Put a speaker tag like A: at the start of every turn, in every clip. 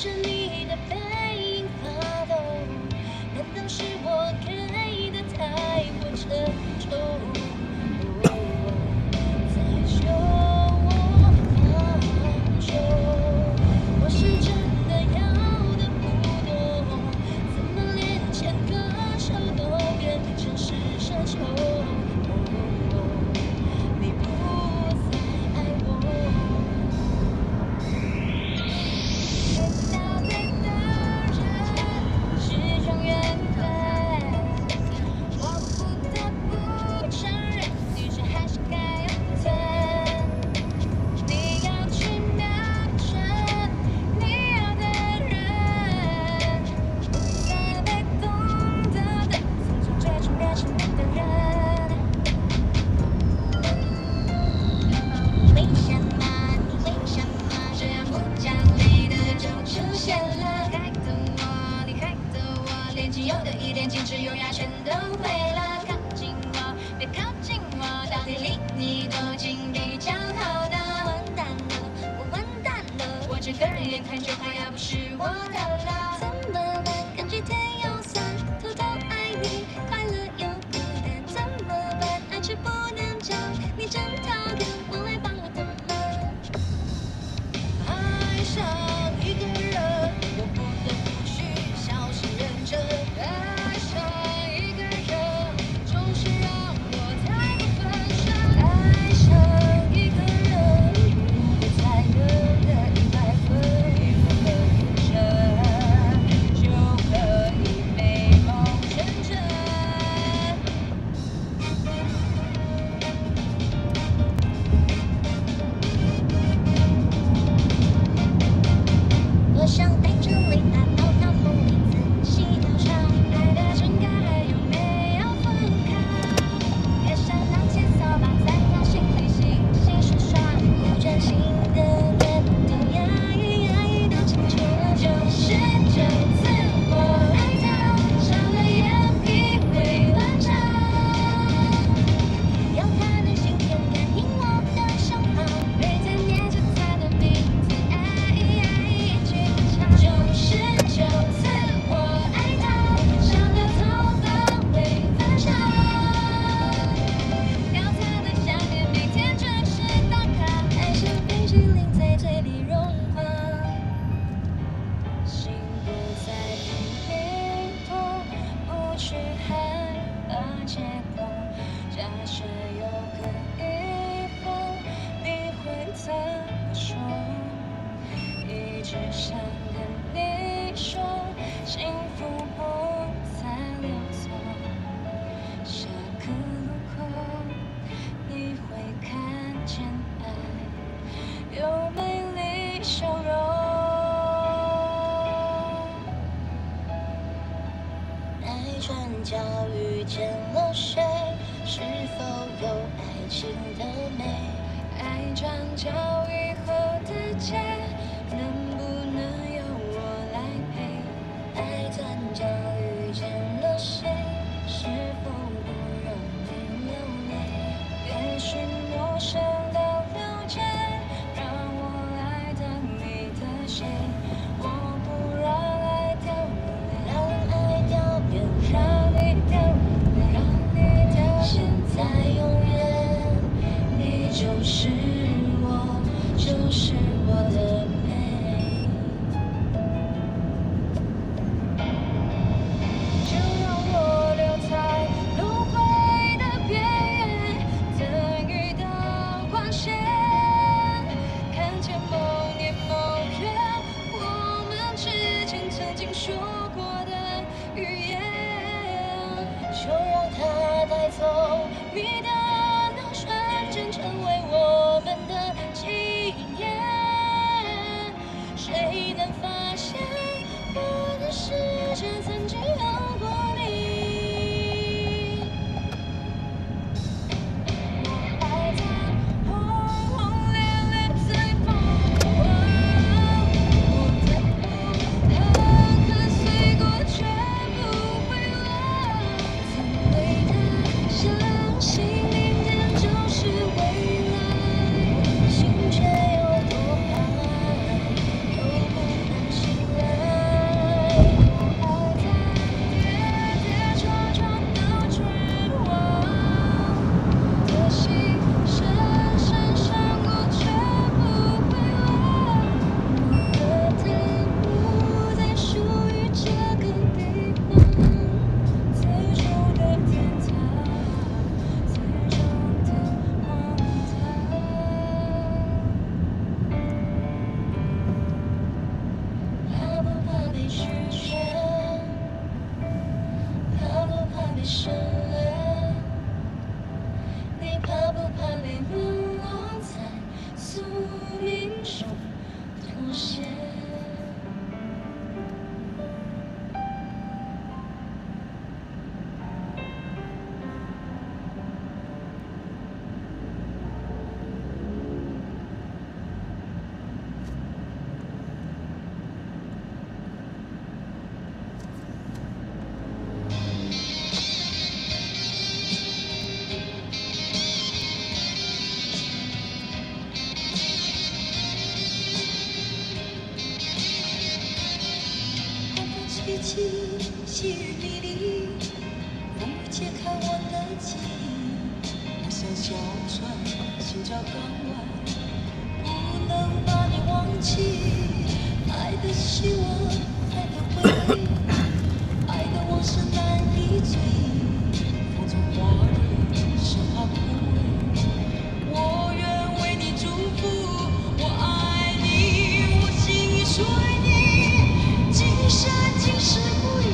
A: 着你的背影发抖，难道是我给的太过沉重？再求我放手，我是真的要的不多，怎么连牵个手都变成是奢求？你不再爱我。有的一点矜持优雅全都毁了，靠近我，别靠近我，到底离你多近比较好呢？完蛋了，我完蛋了，我这个人眼看就快要不是我的了，怎么办？感觉天有酸，偷偷爱你，快乐又孤单，怎么办？爱吃不能讲，你真讨厌，我来帮我怎么？爱上一个人，我不得不去小心认真。爱上一个人，总是让我太不分身。爱上一个人，如果才能得100分，如何认真？结果。假设有个以后，你会怎么说？一直想跟你说，幸福不再溜走。下个路口，你会看见爱有美丽笑容。爱转角遇见了谁？是否有爱情的美？爱转角以后的街，能不能由我来陪？爱转角遇见了谁？是否不容易流泪？也许陌生到了解，让我来当你的谁？我不让爱掉眼泪，让爱掉眼泪，让你掉眼泪，让你掉眼泪。现在永远，你就是我，就是我的美。就让我留在轮回的边缘，等遇到光线，看见某年某月，我们之间曾经说过的语言。就让它带走你的那瞬间，成为我们的纪念。谁能发现我的世界曾经有过你？我还在轰轰烈烈随风，我的不恨随过却不回来。曾为他相信明天就是未来，心却有多爱，又不能醒来。我还在跌跌撞撞的绝望，我的心深深伤过却不回来。我的他不再属于这个地方，最初的天堂，最终的荒唐。怕不怕被拒绝？怕不怕被省略？你怕不怕被冷落在宿命中妥协？寒风吹起，细雨迷离，风雨揭开我的记忆。我像小船，心照港湾，不能把你忘记。爱的希望，爱的回忆，爱的往事难以追忆。风中花蕊，生怕枯萎。我愿为你祝福，我爱你，我心已属于你，今生今世不移。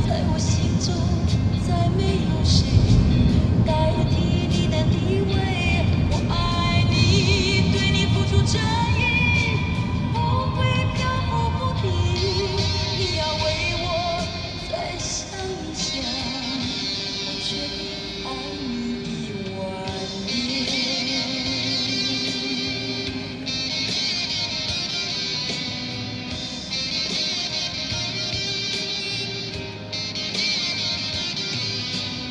A: 在我心中，再没有谁代替你的地位。我爱你，对你付出真意，不会漂浮不定。你要为我再想一想，我决定爱你10000年。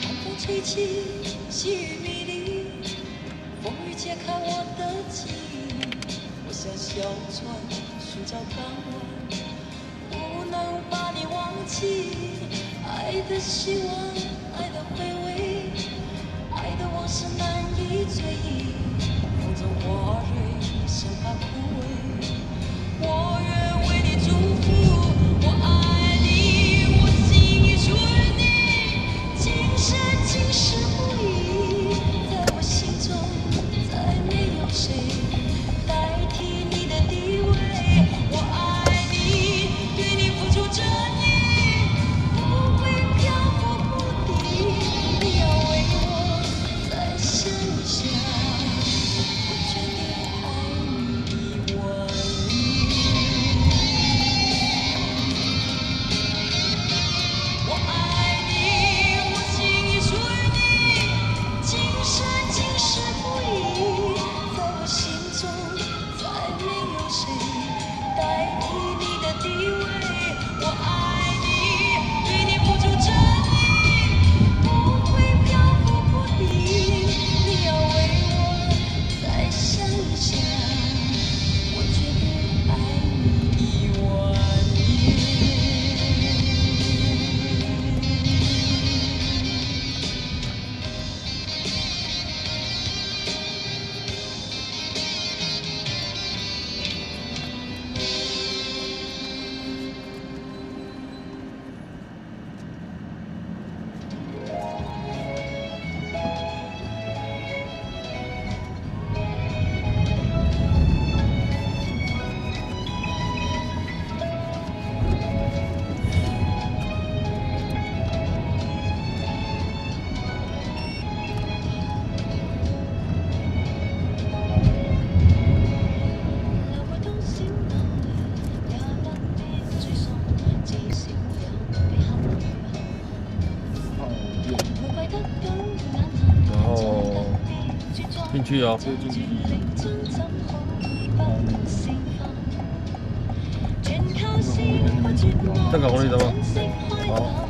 A: 寒风吹起，细雨迷离，风雨揭开我的记忆。我像小船，寻找港湾，不能把你忘记。爱的希望，爱的回味，爱的往事难以追忆。风中花蕊，生怕枯萎。我愿为你祝福，我爱你，我心已属于你，今生。
B: 进去哦。这个红绿灯吗？好。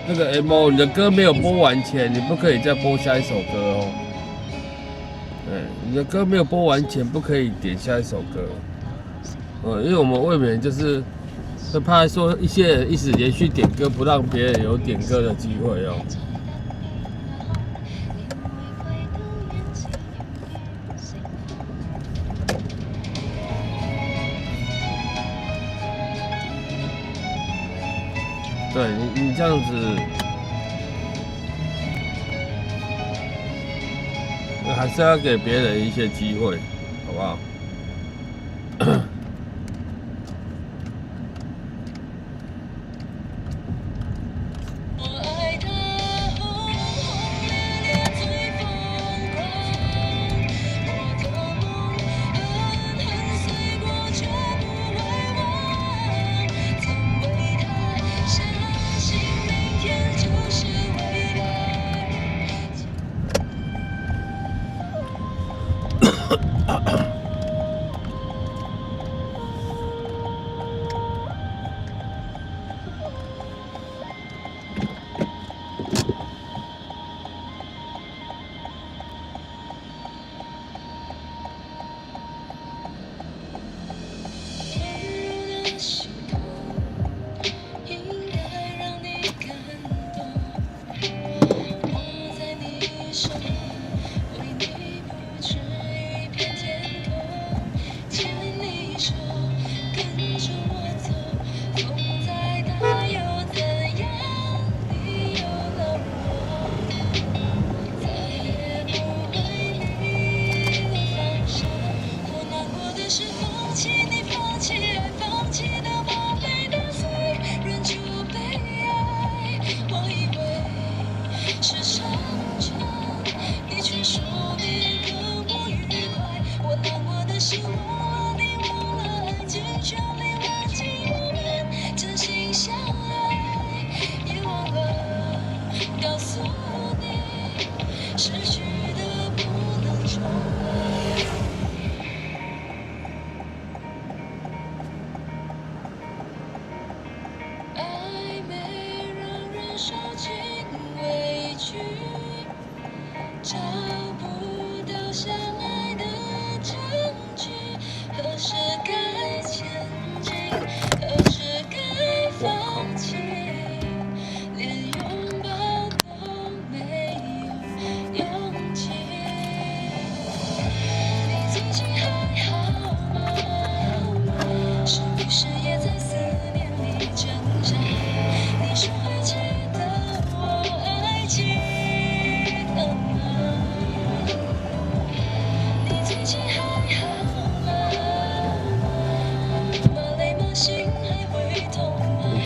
B: 那个 M， 你的歌没有播完前，你不可以再播下一首歌哦。对，你的歌没有播完前，不可以点下一首歌。因为我们未免就是会怕说一些人一直连续点歌，不让别人有点歌的机会哦。对你这样子，还是要给别人一些机会，好不好？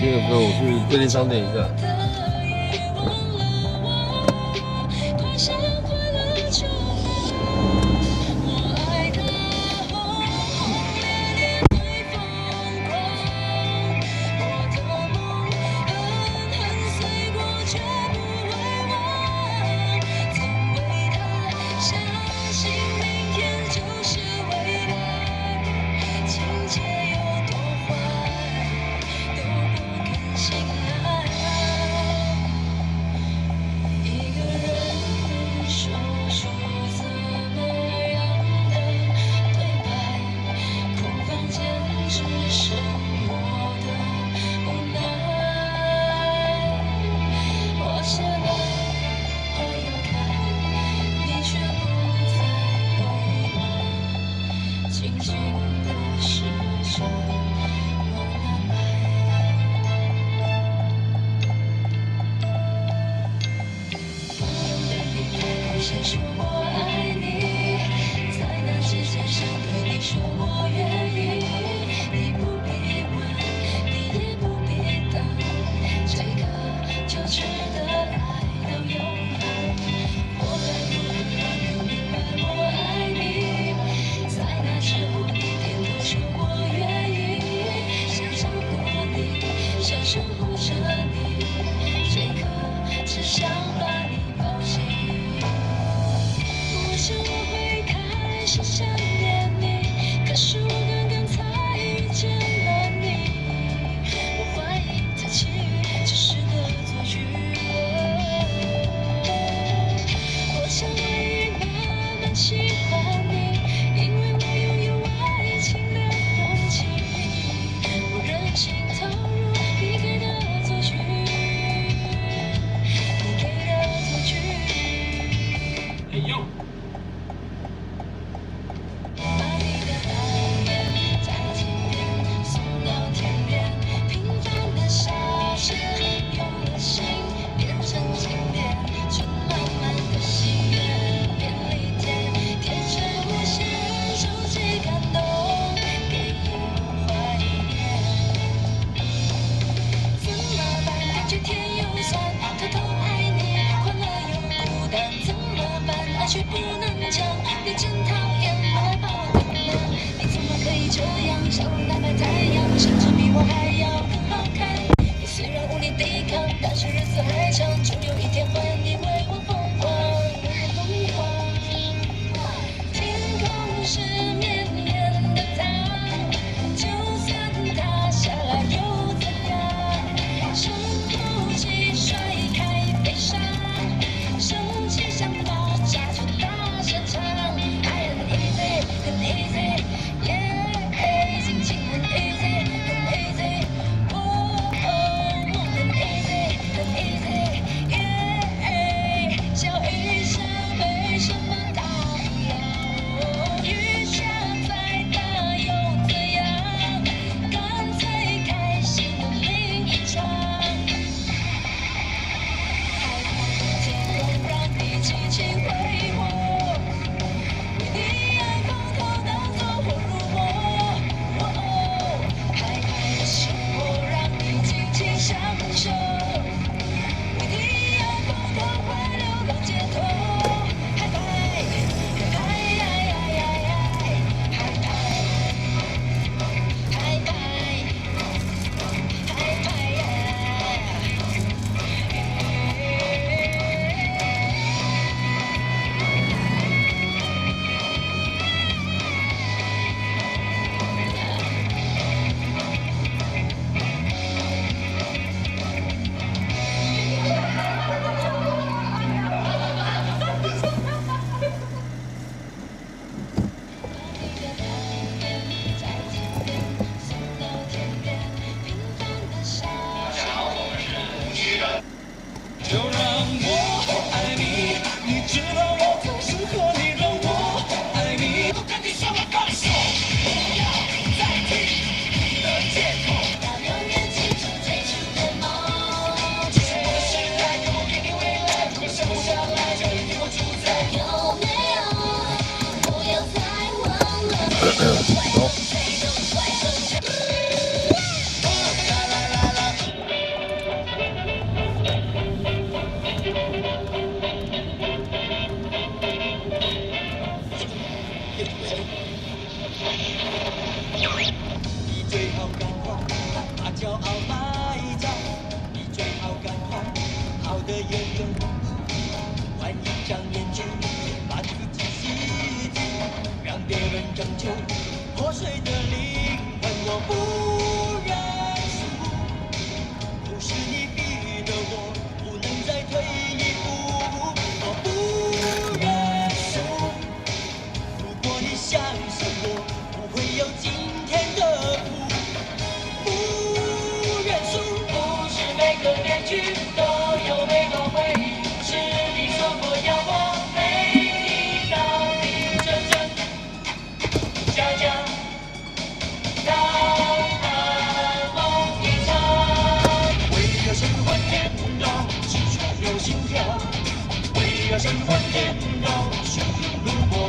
B: 听个歌，我去便利商店一下。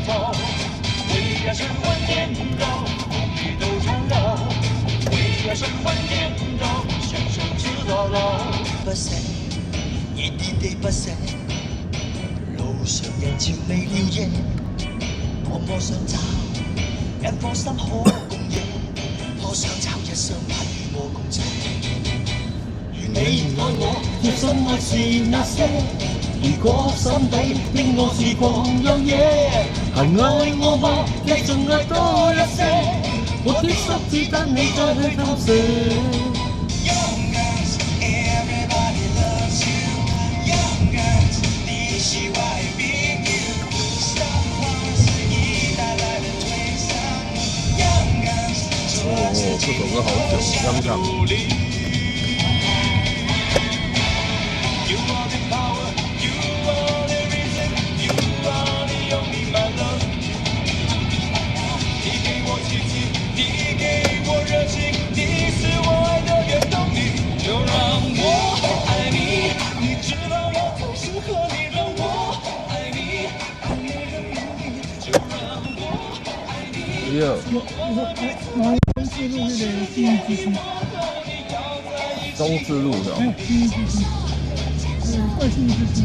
C: 头，为呀神魂颠倒，空气都缠绕，为呀神魂颠倒，享受直到老。不捨，一啲地不捨，路上人潮未了夜，多麼想找一顆心可共夜，多想找一雙眼與我共情。願你愛我，若心愛是那些。如果心底令我是狂有野，還愛我嗎？一盡愛多一些，我的心只等你再去偷射。Young guns, everybody loves you. Young guns, 你是外宾 you. Stop once, 你帶來的退散。Young guns，
B: 这首歌好久，香港。
C: You are the power, you are the reason, you are the only my love。你给我奇迹，你给我热情，你是我爱的原动力。就让我爱你，你知道我最适合你，让我爱你，爱你的秘密。就让我爱你。
D: 中四路那个新义之星，
B: 中字路的、哦。
D: 新义之星，外新义之星。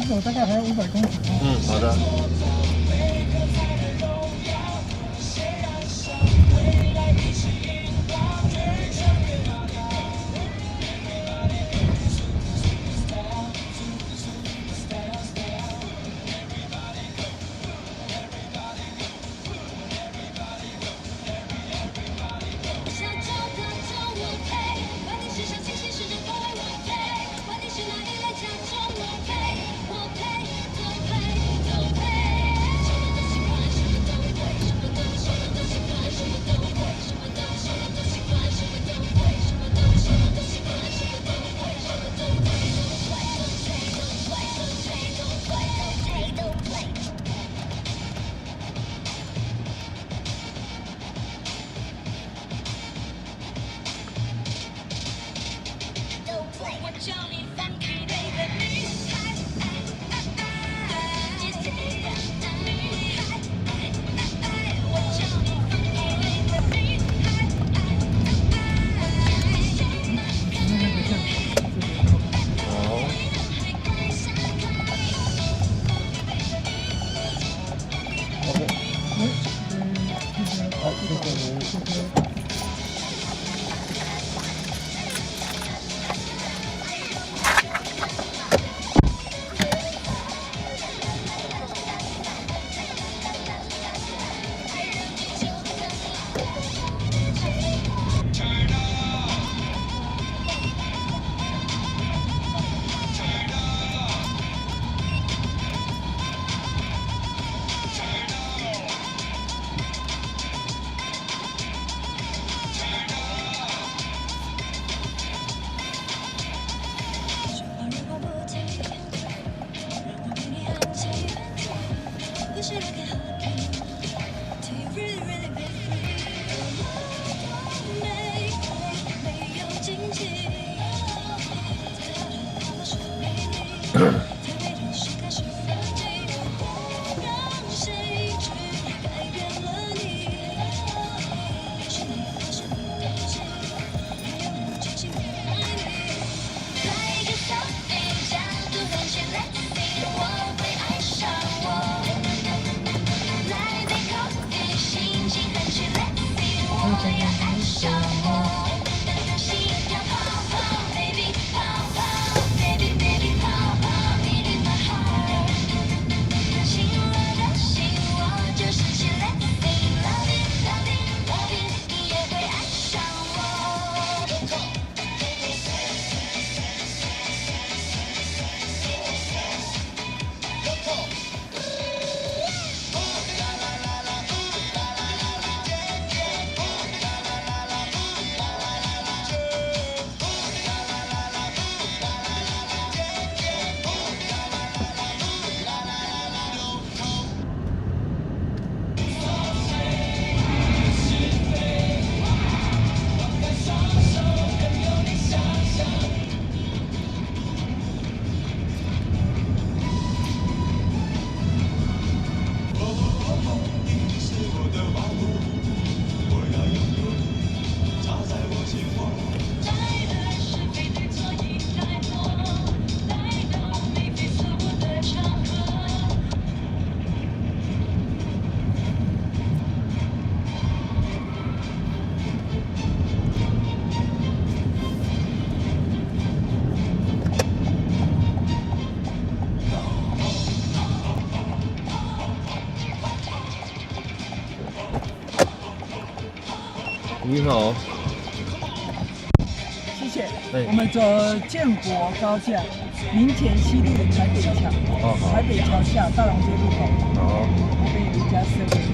D: 骑走大概还有500公尺。
B: 好的。你好，
D: 谢谢。
B: 哎
D: 我们走建国高架，民田西路台北桥，
B: 好
D: 台北桥下大龙街路口，
B: 好。
D: 那边有一家7-Eleven。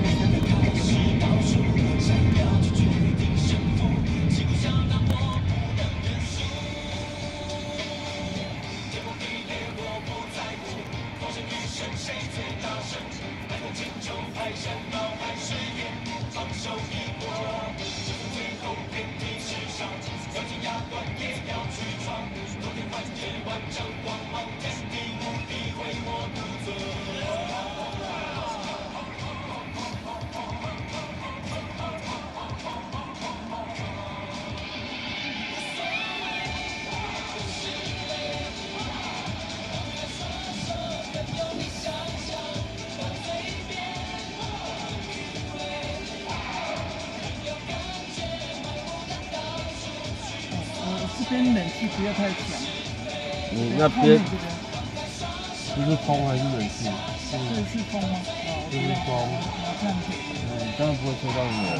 D: 边冷气不要太强。
B: 你那边
D: 后面这个
B: 这是风还是冷气？
D: 这是风吗？哦，
B: 这是风。
D: 我看可以。
B: 当然不会吹到你了。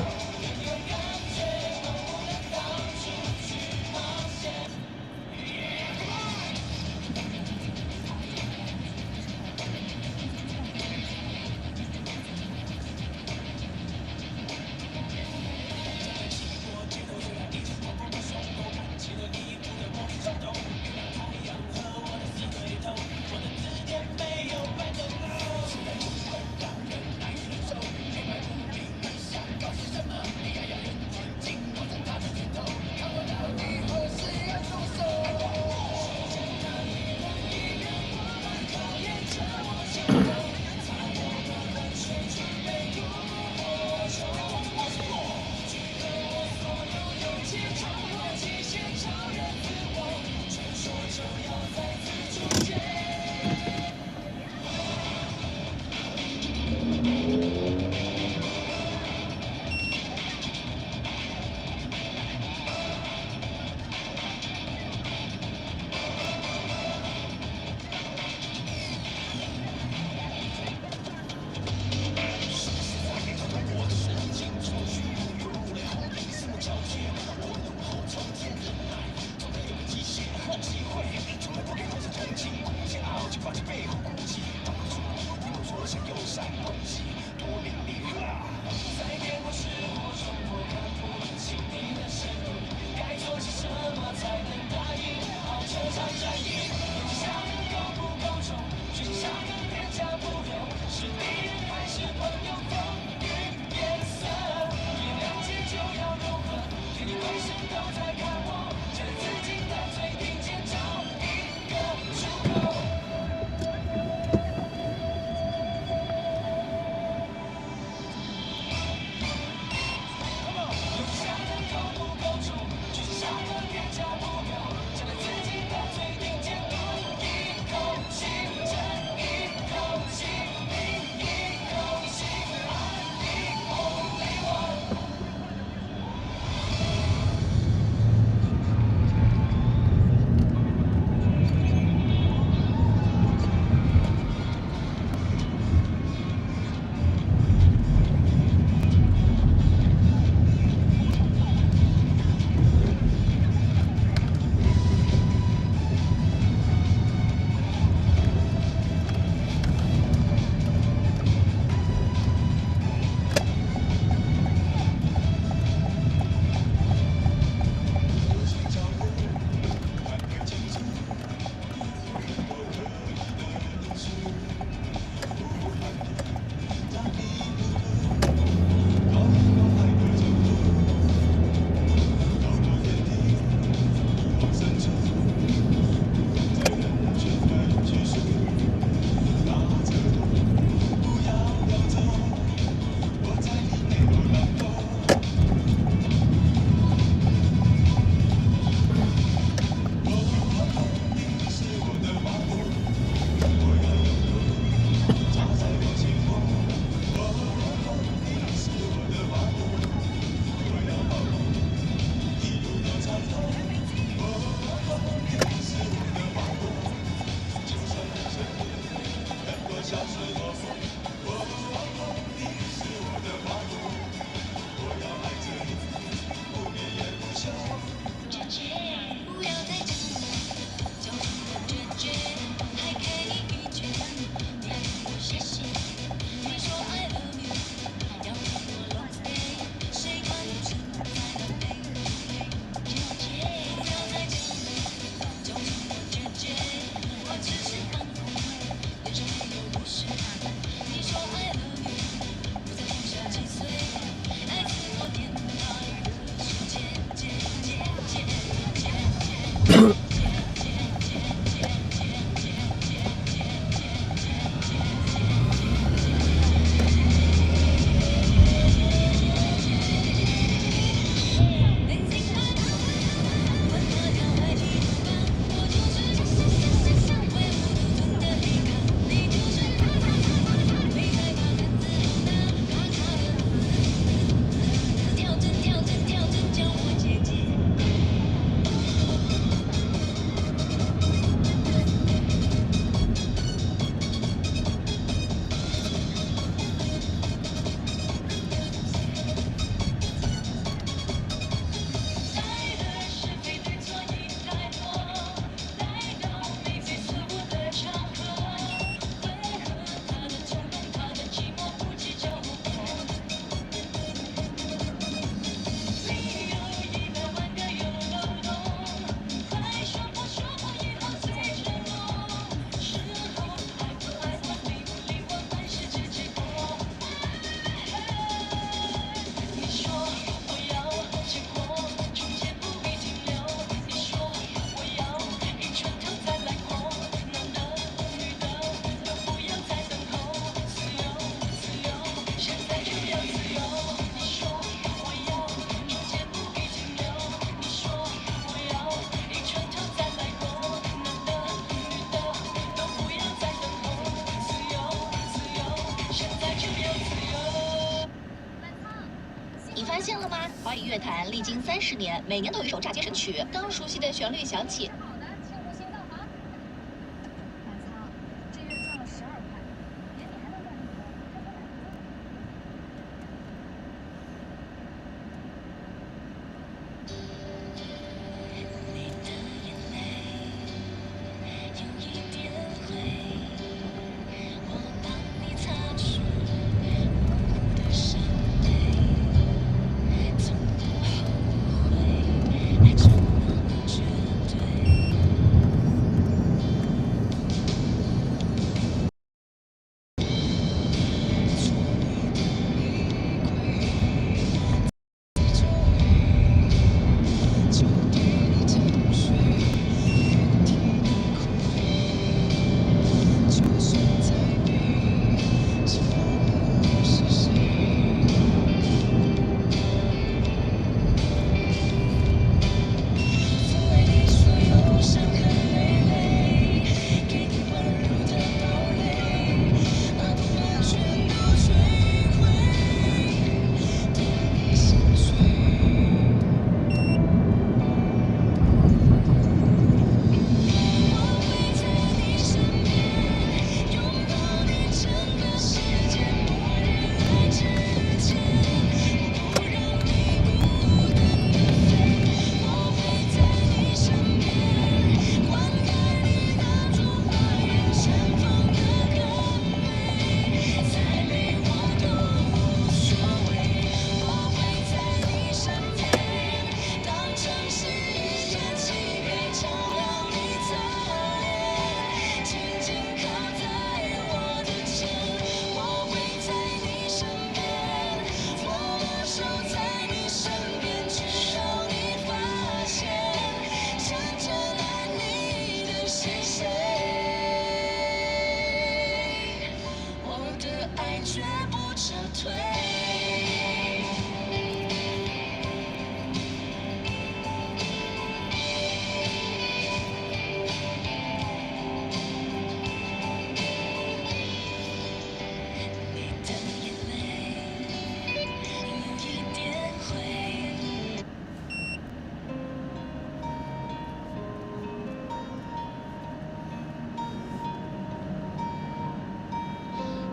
E: 发现了吗？华语乐坛历经30年，每年都有一首炸街神曲，当熟悉的旋律响起。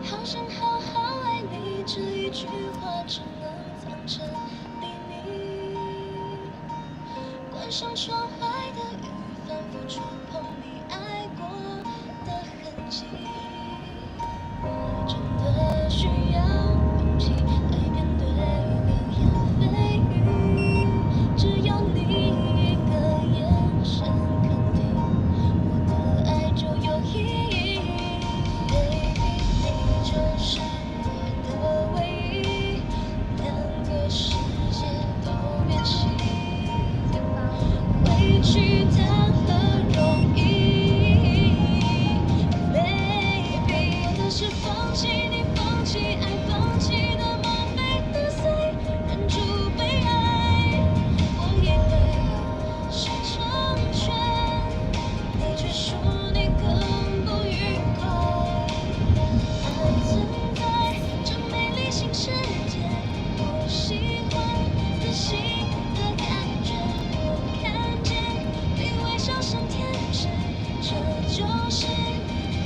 A: 好想好好爱你，这一句话只能藏成秘密。关上窗外的雨，反复触碰你爱过的痕迹。我真的需要勇气来面对流言蜚语，只要你一个眼神肯定，我的爱就有意义。你就是我的唯一，两个世界都变形，回去谈何容易 ，baby， 我的是放弃你，放弃爱，放弃那么美的碎，忍住悲哀，我以为是成全，你却说你更不愉快。爱存在这美丽新世界，我喜欢自信的感觉。我看见你微笑像天使，这就是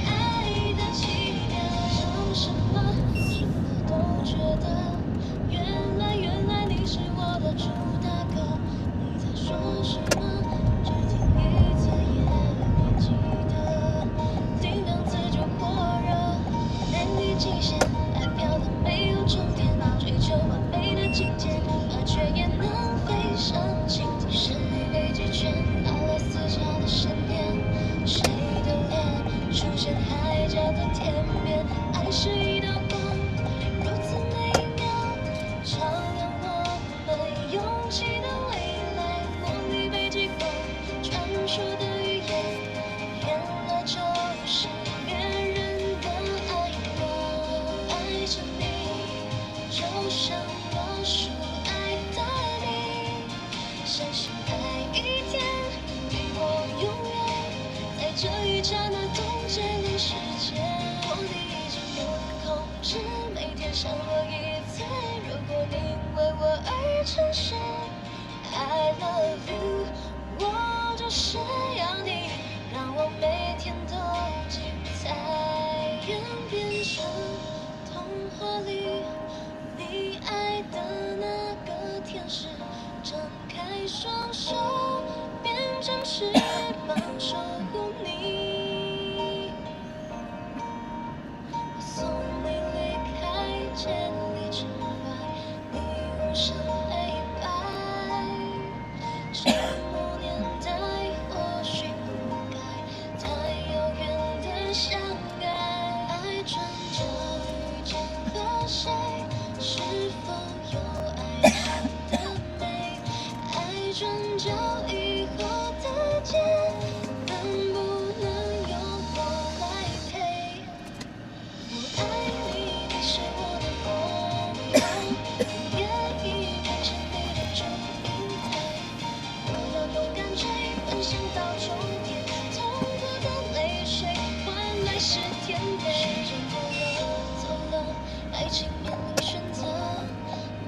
A: 爱的奇妙。想什么什么都觉得，原来你是我的主打歌。你在说什么？只听一次也别记得，听两次就火热。难以极限，爱飘的没有终点，追求完美的境界，麻雀也能飞上青天。神力北极圈，阿拉斯加的闪电，谁的脸出现海角的天边？爱是一道光，如此美妙，照亮我们勇气的未来。梦里北极光，传说的语言，原来就是恋人的爱光。城市。I love you， 我就是要你，让我每天都精彩，演变成童话里你爱的那个天使，张开双手，变成翅膀守护你。我送你离开千里之外，你无声黑白。沉默年代或许不该太遥远的相爱，爱转角遇见了谁？是否有爱情的美？爱转角以后的街，能不能由我来陪？我爱你，你是我的朋友，愿意变成你的祝福台。我要勇敢追，奔向到终点，痛过的泪水换来是甜美。时间过了，走了，爱情面临选择，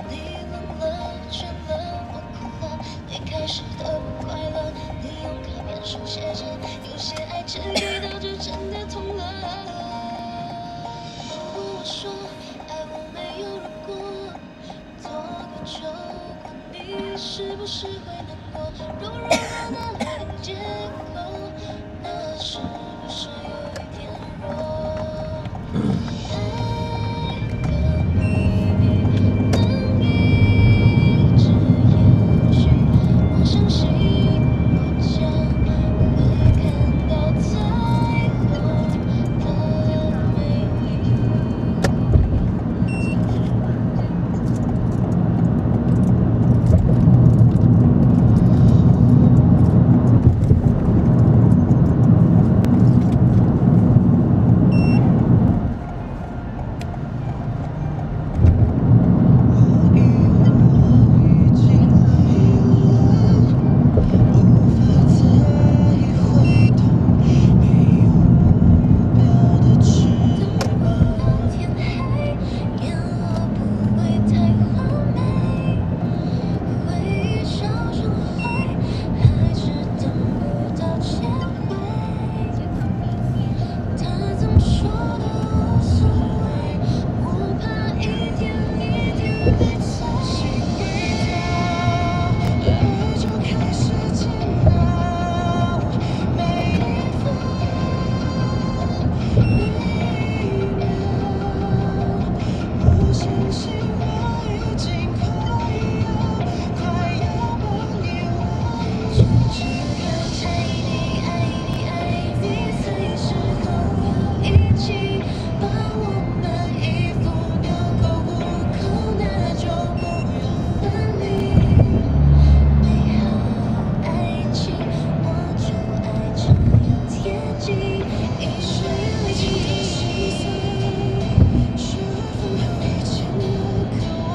A: 你冷了，倦了，我哭了，离开时的不快乐，你用卡片手写着，有些爱只遇到就真的痛了。如果我说爱我没有如果，错过就过，你是不是会难过？若的零结构，那是不是有一点弱？爱的秘密能一直延续，我相信我将会看到彩虹的美丽。天黑，烟火不会太完美，回忆烧成灰，还是等不到结尾。他怎么说都无所谓，我怕一天一天被摧毁。爱就开始煎熬，每一分每一秒。我相信我已经快要忘记了，就这样爱你爱你爱你，随时都要一起，把我们衣服丢购物口，那就不用分离。美好爱情，我就爱这样贴近，一瞬离奇的心碎，是否有以前的渴望？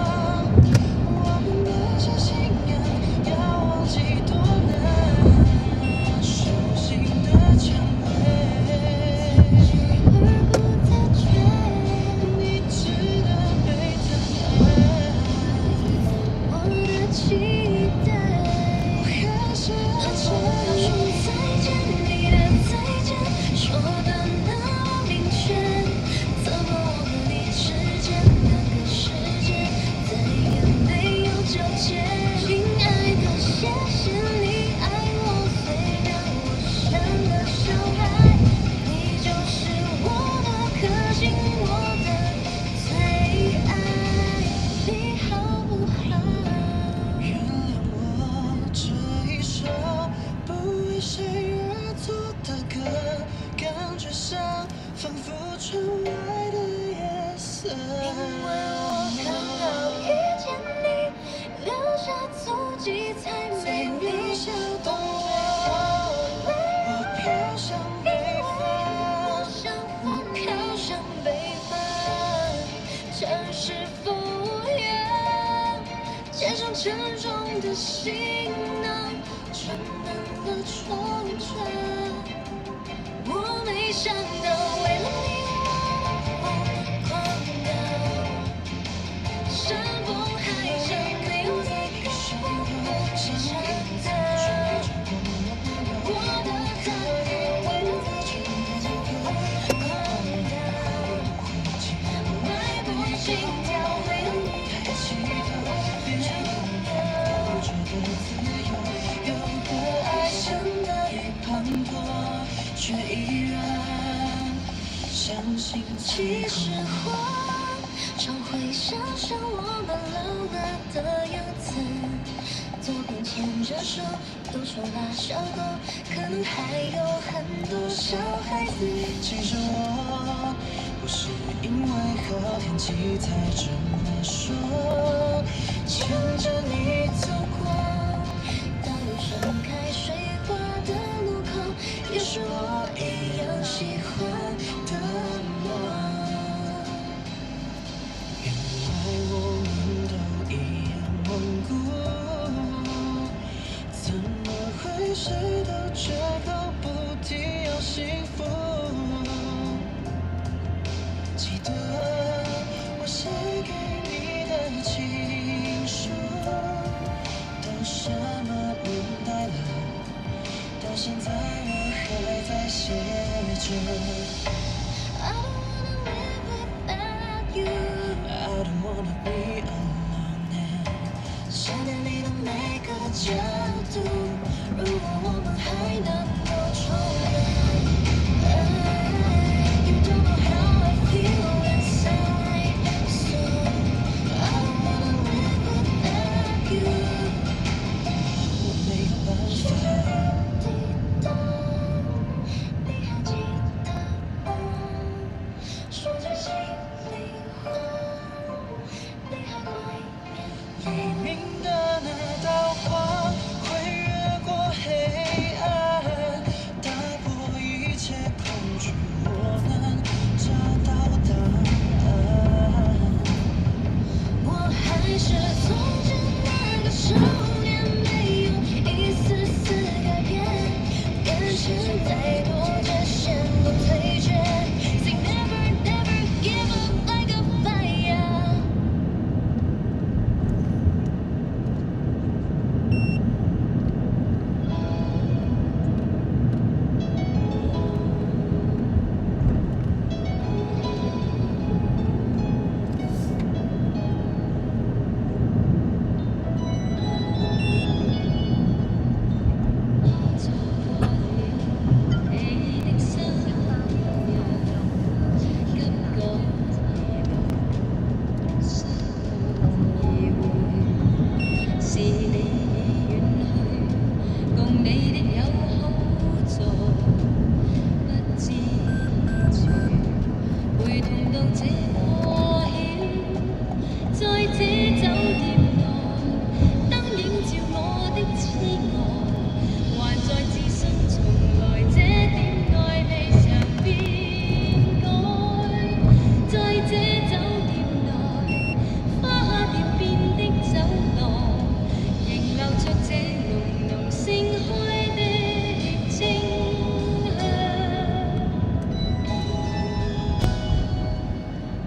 A: 我们的小信仰要忘记多难，手心的蔷薇，而不自觉，你值得被疼爱。我的期待，我还是要说再见，你的再见说的那么明确，怎么我和你之间那个世界再也没有纠结？亲爱的，谢谢你爱我，虽然我像个小孩，你就是我的克星，我的最爱，你好不好？原谅我这一首不为谁而作的歌，感觉像仿佛窗外的夜色。因为我刚好遇见你，留下足迹才美丽。懂我，我飘向北方，飘向北方，城市风烟，肩上沉重的行囊，撑满了冲撞。我没想到，为了你我狂飙，山崩海啸没有依靠。心跳会有你抬起头，别有觉得自由，有个爱像大雨滂沱，却依然相信。其实花常会想象我们老了的样子，左边牵着手，右手拉小狗，可能还有很多小孩子。其实我不是因为好天气才这么说，牵着你走过大雨盛开水花的路口，也是我一样喜欢的梦。原来我们都一样顽固，怎么会谁都绝口不提要幸福？记得我写给你的情书，都什么年代了，到现在我还在写着。I don't wanna be alone. 想念你的每个角度，如果我们还能够重来。You don't know how I feel inside, so I don't wanna live without you. 我没有办法。滴答，你还记得吗？说着心里话。黎明的那道光会越过黑暗，打破一切恐惧，我能找到答案。我还是从前那个少年，没有一丝丝改变，眼前再多界限都退却。Say never, never give up like a fire。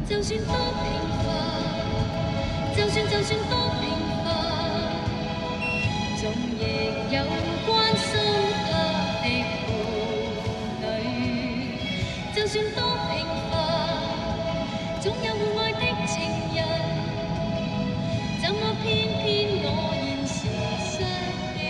A: 就算多平凡，就算多平凡，總亦有關心他的伴侶。就算多平凡，總有會愛的情人，怎麼偏偏我現時失了你？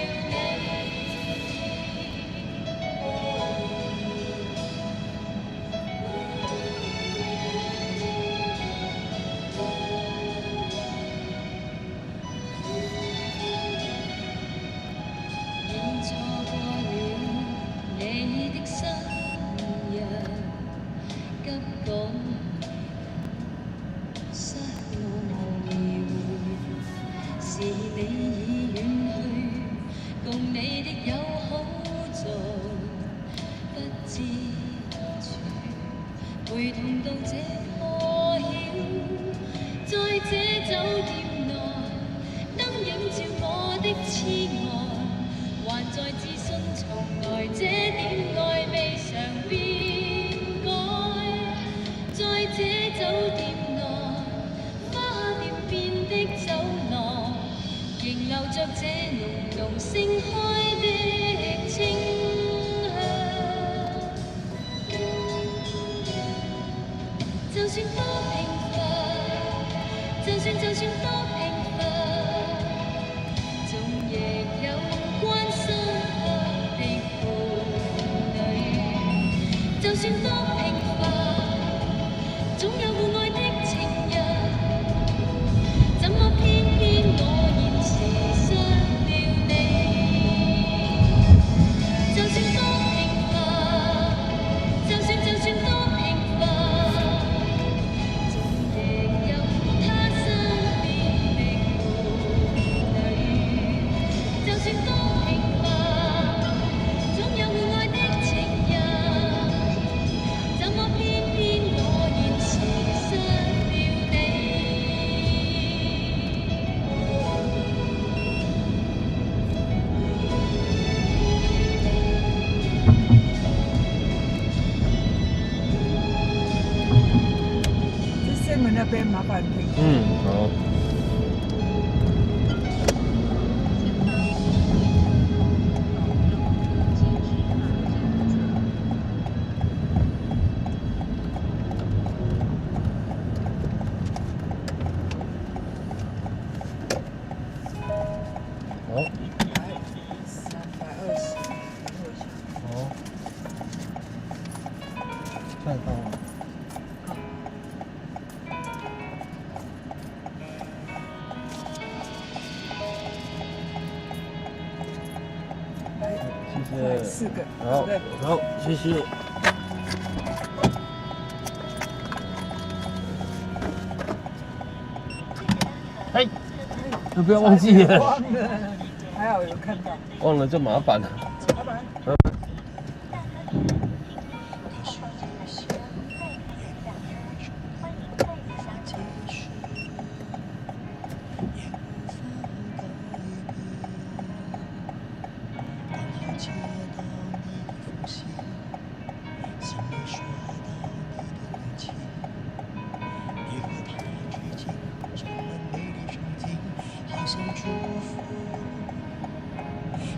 A: 會痛到這破曉，在這酒店內，燈映照我的痴愛，還在自信從來這點愛未嘗變改。在這酒店內，花店變的走廊，仍留着這濃濃盛開的清。就算多平凡，就算多平凡，總亦有關心的伴侶。就算多平凡，總有互愛的情人。怎麼偏偏我現時失了你？就算多平凡，就算多平凡，總亦有他身邊的伴侶。就算多平凡，總有互愛的情人。怎麼偏偏我現時失了你？
D: 这7那边麻烦停。
B: 好。好。
D: 320。
B: 好。再到了。谢谢。
D: 4个。
B: 好，好，谢谢。哎，都不要忘记了。
D: 忘了，还好有看到。
B: 忘了就麻烦了。
D: 拜拜。
B: 拜拜。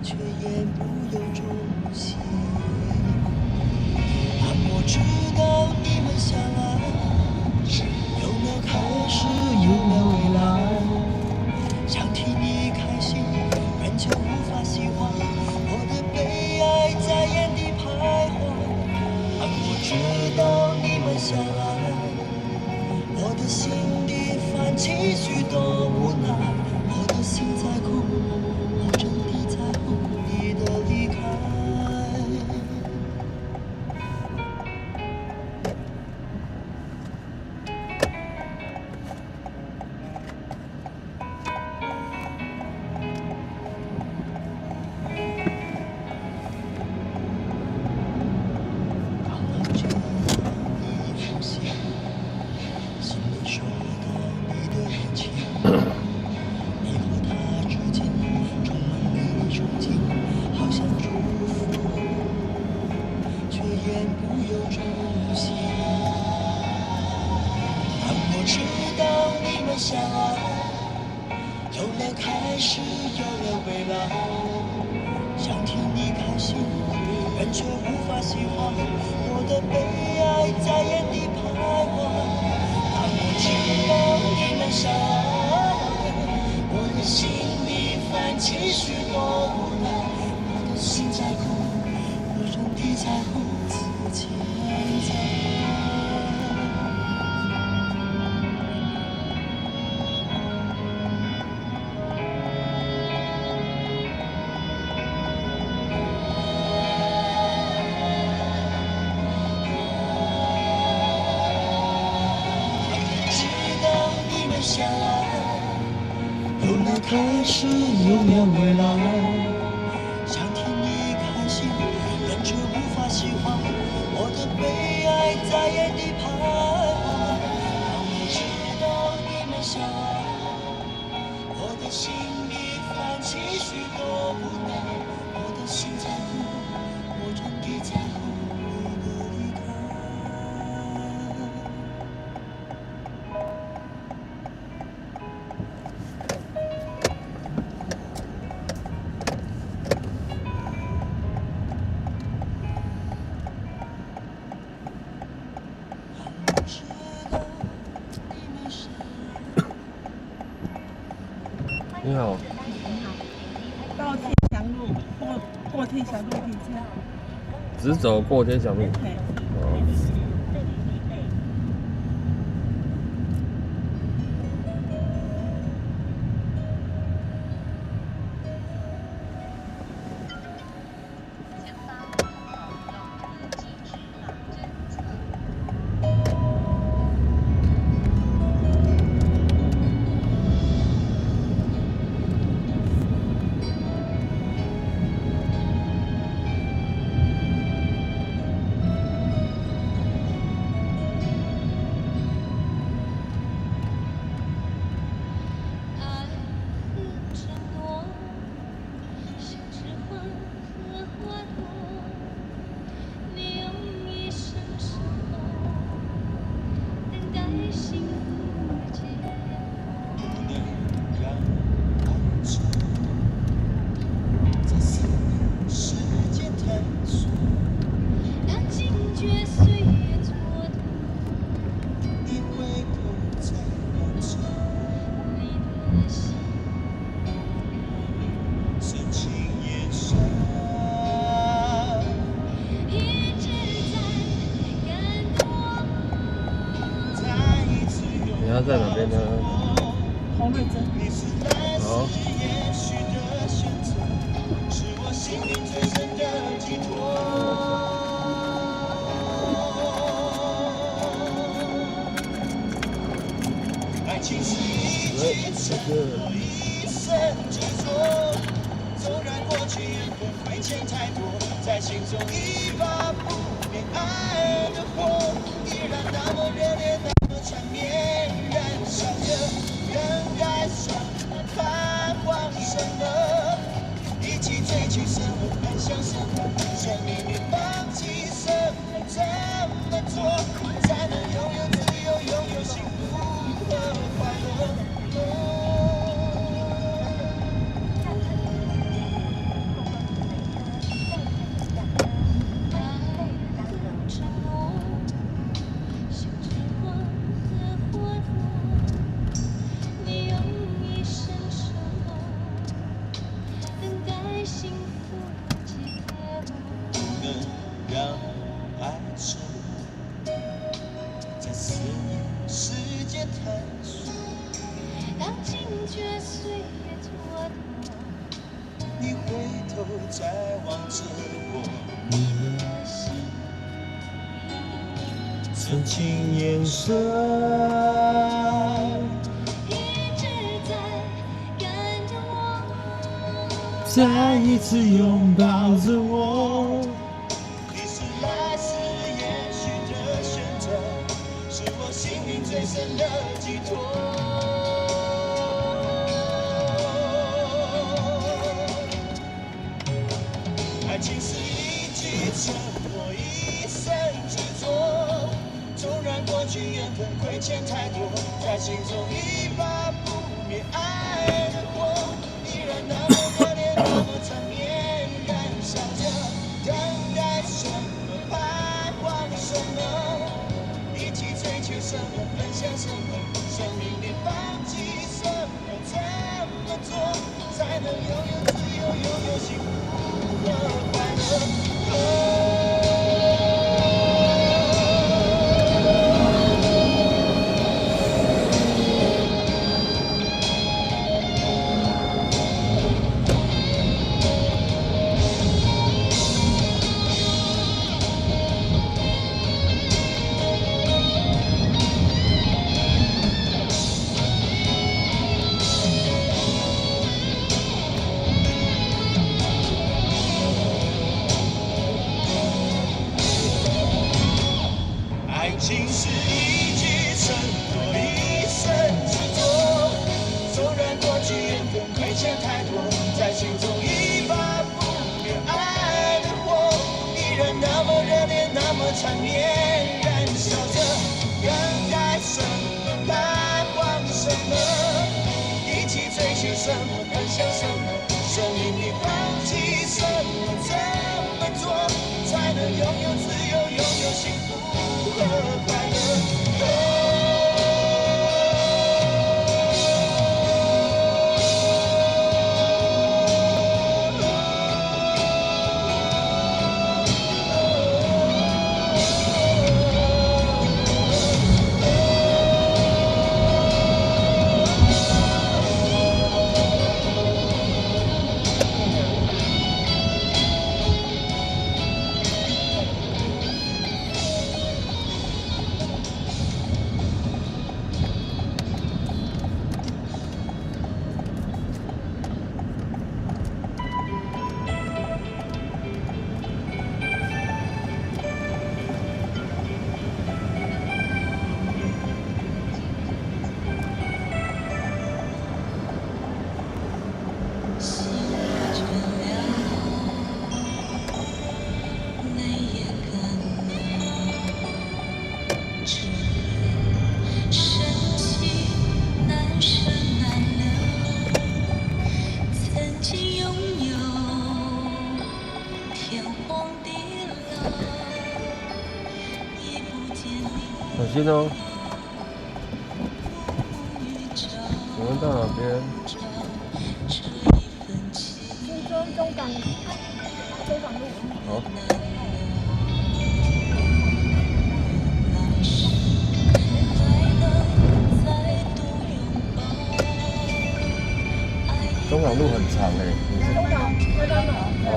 C: 却言不由衷心。让我知道你们相爱，有没有开始，有没有未来？想替你开心，仍旧无法喜欢。我的悲哀在眼底徘徊。让我知道你们相爱，我的心底泛起许多无奈。我的心在哭，我真的在乎你的离开。当我接到你封信，心里收到你的热情。你和他之间充满美丽憧憬，好像祝福，却言不由衷心。让我知道你们相爱，有了开始，有了未来。想替你开心，人却无法喜欢。我的悲哀在眼底徘徊。让我知道你们相爱，我的心里泛起许多无奈。我的心在哭，我真的在乎自己在。知道你们相爱，有了开始，有了未来。想替你开心，人却无法喜欢。我的悲哀在眼底徘徊。让我知道你们相爱，我的心里泛起许多无奈。我的心在哭，我真的在乎你的离开。
B: 你好，
D: 到天祥路过天祥路停车。
B: 直走过天祥路。
D: 嘿。
B: 哦。你要在哪边呢？
D: 洪瑞珍。
B: 好。
C: 爱情是一句承诺，一生执着。纵然过去缘分亏欠太多，在心中一把不灭爱的火，依然那么热烈，那么缠绵，燃烧着。等待什么？盼望什么？一起追求什么？奔向什么？生命里放弃什么？怎么做才能拥有自由，拥有幸福和快乐？你回头再望着我，深情眼神，
A: 一直在感动我，
C: 再一次拥抱着我。你是来自也许的选择，是我心灵最深的寄托。爱情是一句承诺，一生执着。纵然过去缘分亏欠太多，在心中一把不灭爱的火，依然那么热烈，那么缠绵，燃烧着。等待什么？盼望什么？一起追求什么？奔向什么？生命里放弃什么？怎么做才能拥有自由，拥有幸福？快乐。爱情是一句承诺，一生执着。纵然过去缘分亏欠太多，在心中一把不灭爱的火，依然那么热烈，那么缠绵，燃烧着。等待什么？盼望什么？一起追求什么？奔向什么？生命里放弃什么？怎么做才能拥有自由，拥有幸福？快乐。
B: 心哦。我们到哪边？
A: 新庄中港路。
B: 好。中港路很长哎，你是？
A: 麦当劳。
B: 哦。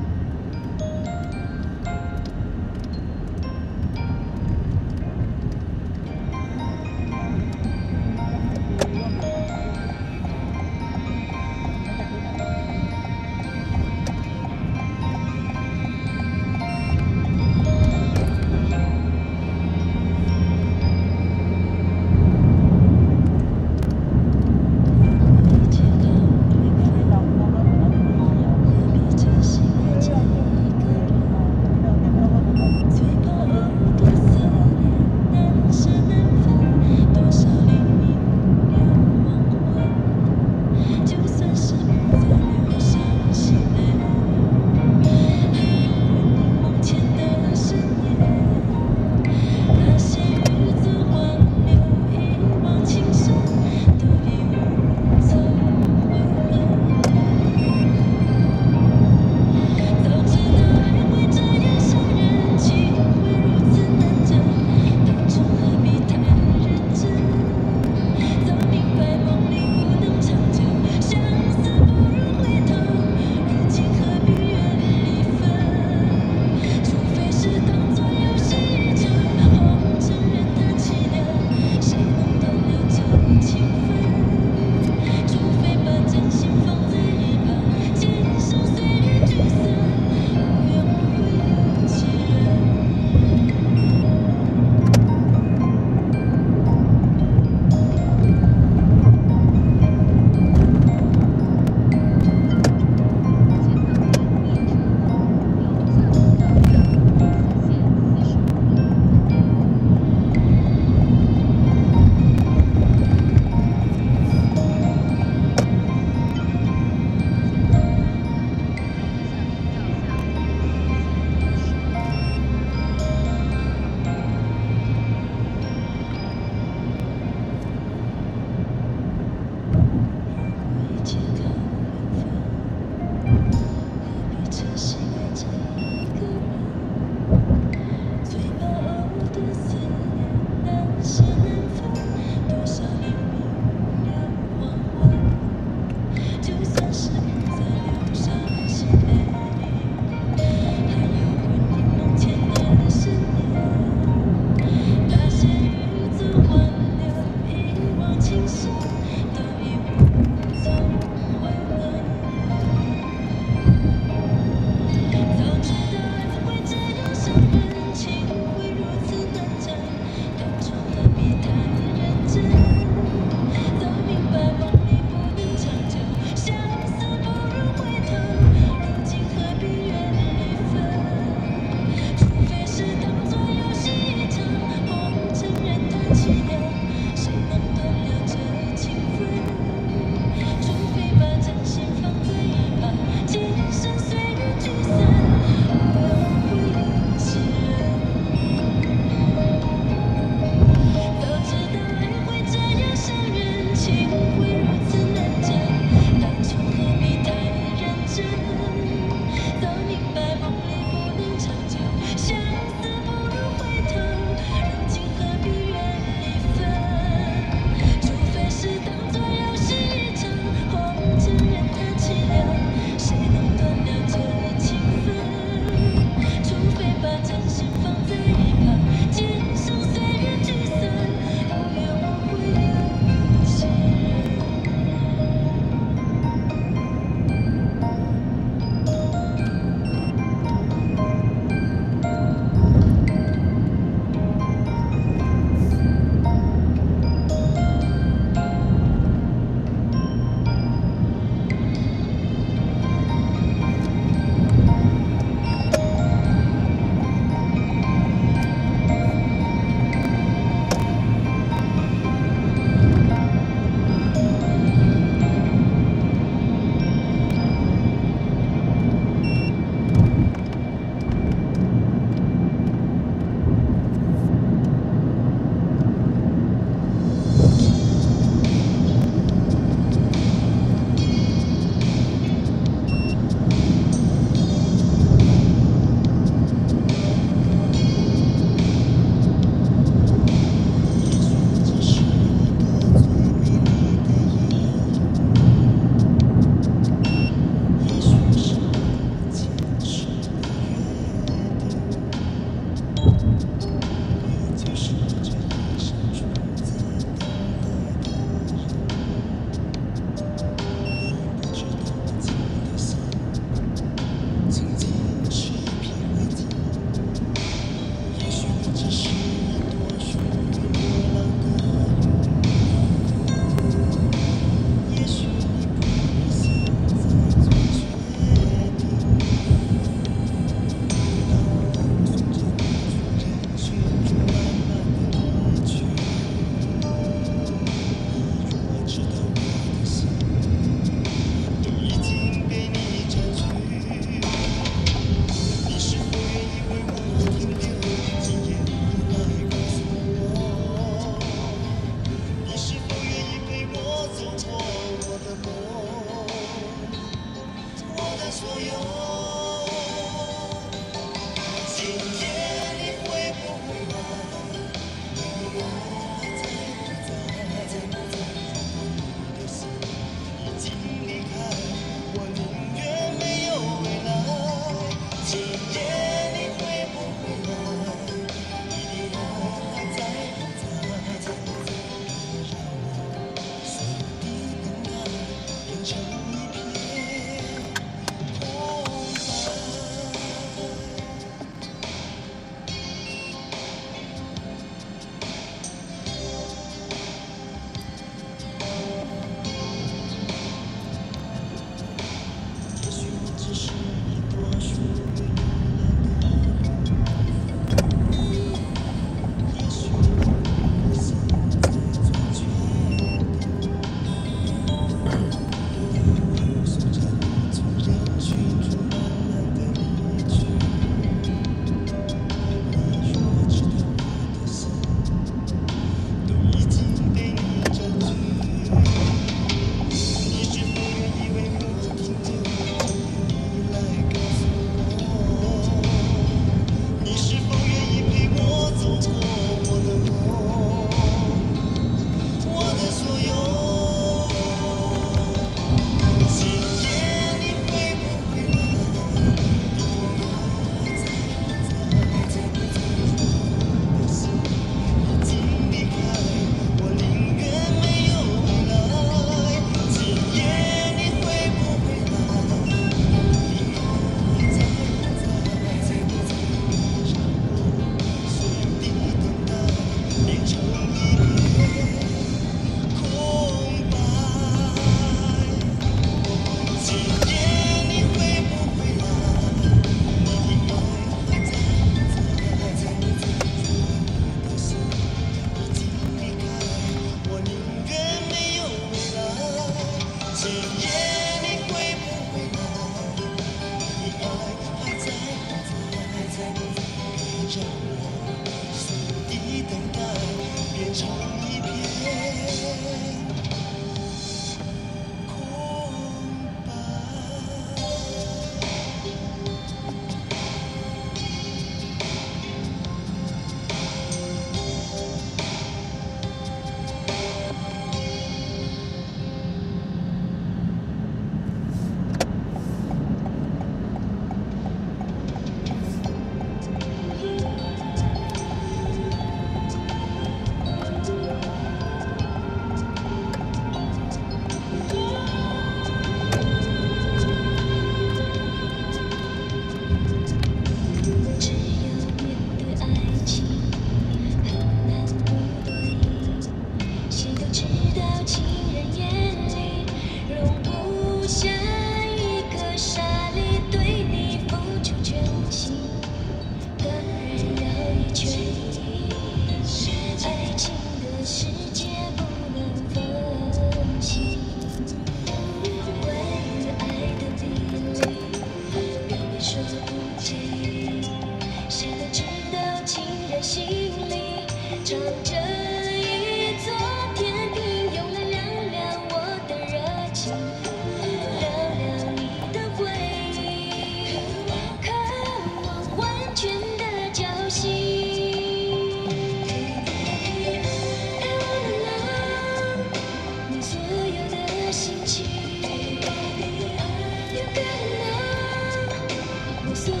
A: 所有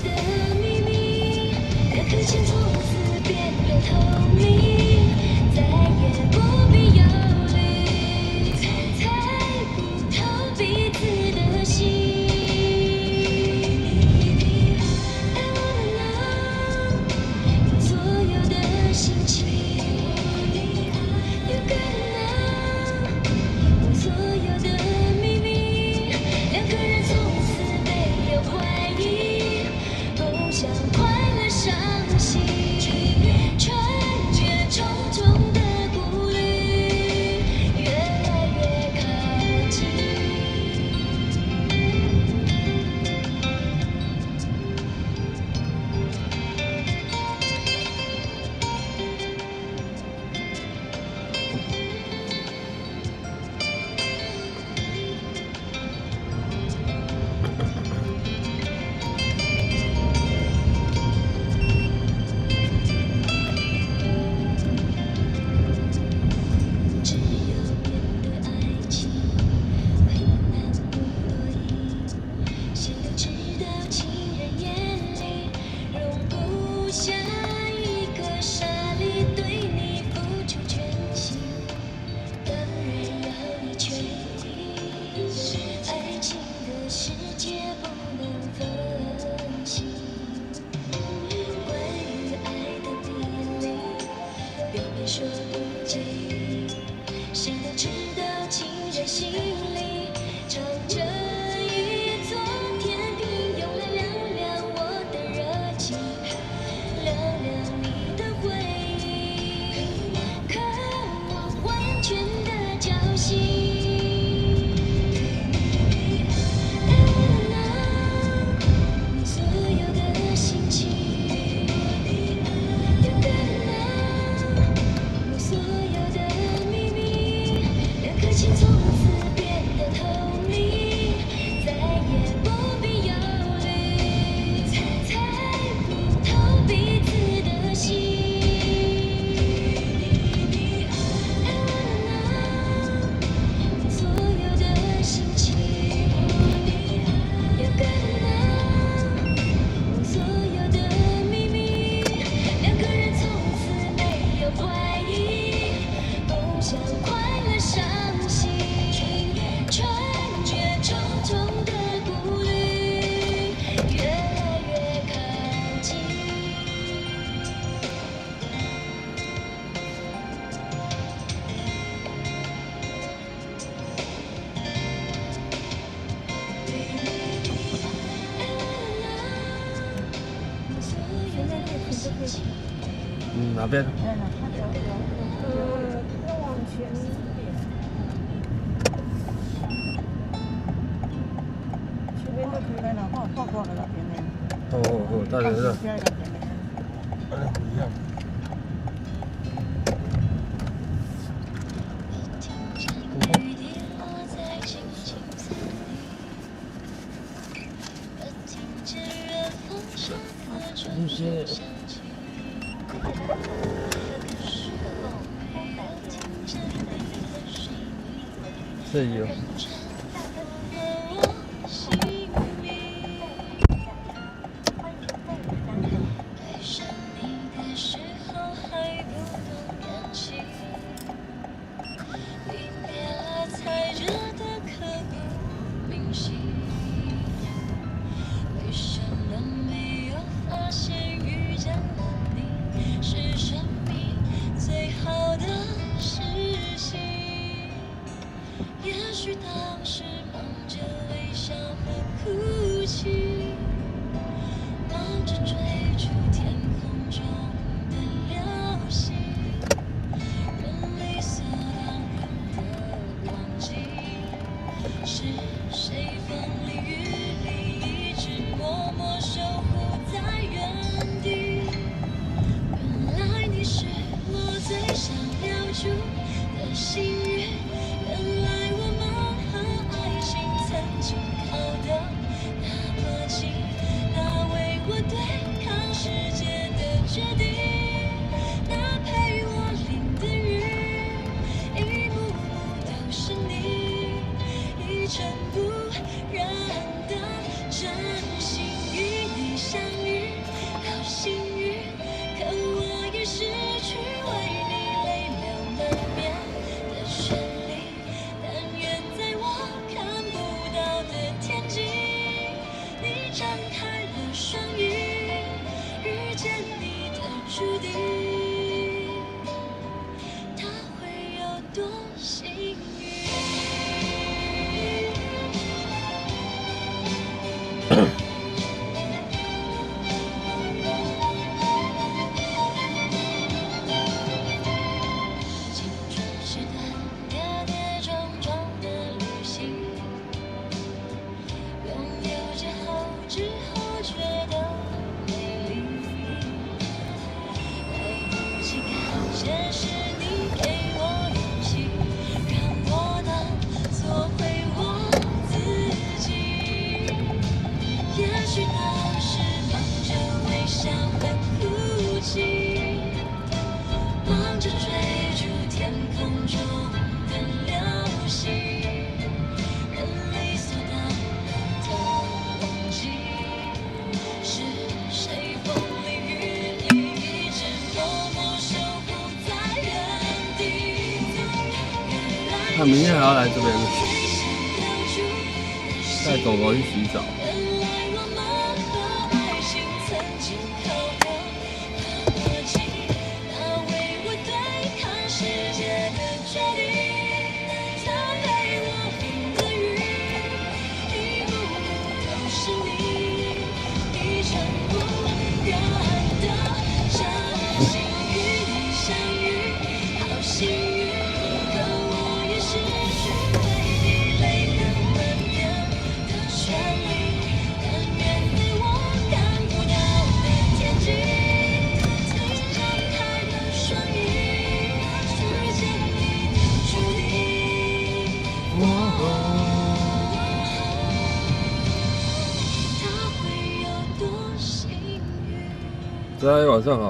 A: 的秘密，两颗心从此变得透明，再也不必忧虑，猜不透彼此的心。I wanna know 所有的心情。You gotta know 所有的秘密，两个人从此没有怀疑，共享快乐伤心，穿越重重的顾虑，越来越靠近。只有面对爱情，很难不多疑。谁都知道情人眼里容不下一个傻力，对你付出全心，当然要你全意。爱情的世界不能分析，关于爱的比例，表面说不介意，谁都知道情人心里藏着一座天平，用来量量我的热情，量量你的回忆，渴望完全的交心。I wanna know 你所有的心情。You gotta know 我所有的秘密，两颗心从此变得透明，再也不必忧虑，猜不透彼此的心。I wanna know 所有的心情。You gotta know 所有的秘密，两个人从此没有怀疑，共享快乐伤心，穿越重重的顾虑，越来越靠近。所有的心情。
B: 哪边？
D: 要往前一点，前面就可以了，放过了那边呢。
B: 哦，大人的。
D: 第二个边呢？
B: 不一样。
A: 雨滴落在青青草地，我听见远方下课钟声响起，可是我没有听见你的声音，
B: 这里有。
A: 认真打入了我心里。爱上你的时候还不懂感情，离别了才觉得刻骨铭心。为什么没有发现遇见了你是生命最好的事情？也许当双语，遇见你的注定，他会有多幸运？青春是段跌跌撞撞的旅行，拥有之后觉得美丽。对不起，感谢是你给我勇气，让我能做回我自己。也许那时忙着微笑和哭泣，忙着追逐天空中的流星，人理所当然的忘记，是谁风里雨里一直默默守护在原地。
B: 他明天还要来这边
A: 随心留住
B: 带狗狗去洗澡。
A: 原来我们和爱情曾经靠得那么近，那为我对抗世界的决定，他陪我淋的雨，一幕幕都是你，一尘不染的真心与你相遇，好幸运，可我也失去对你泪人满眼的权利，但面对我看不到的天际，曾张开的双翼，遇见你的注定。他会有多幸运？
B: 大家晚上好。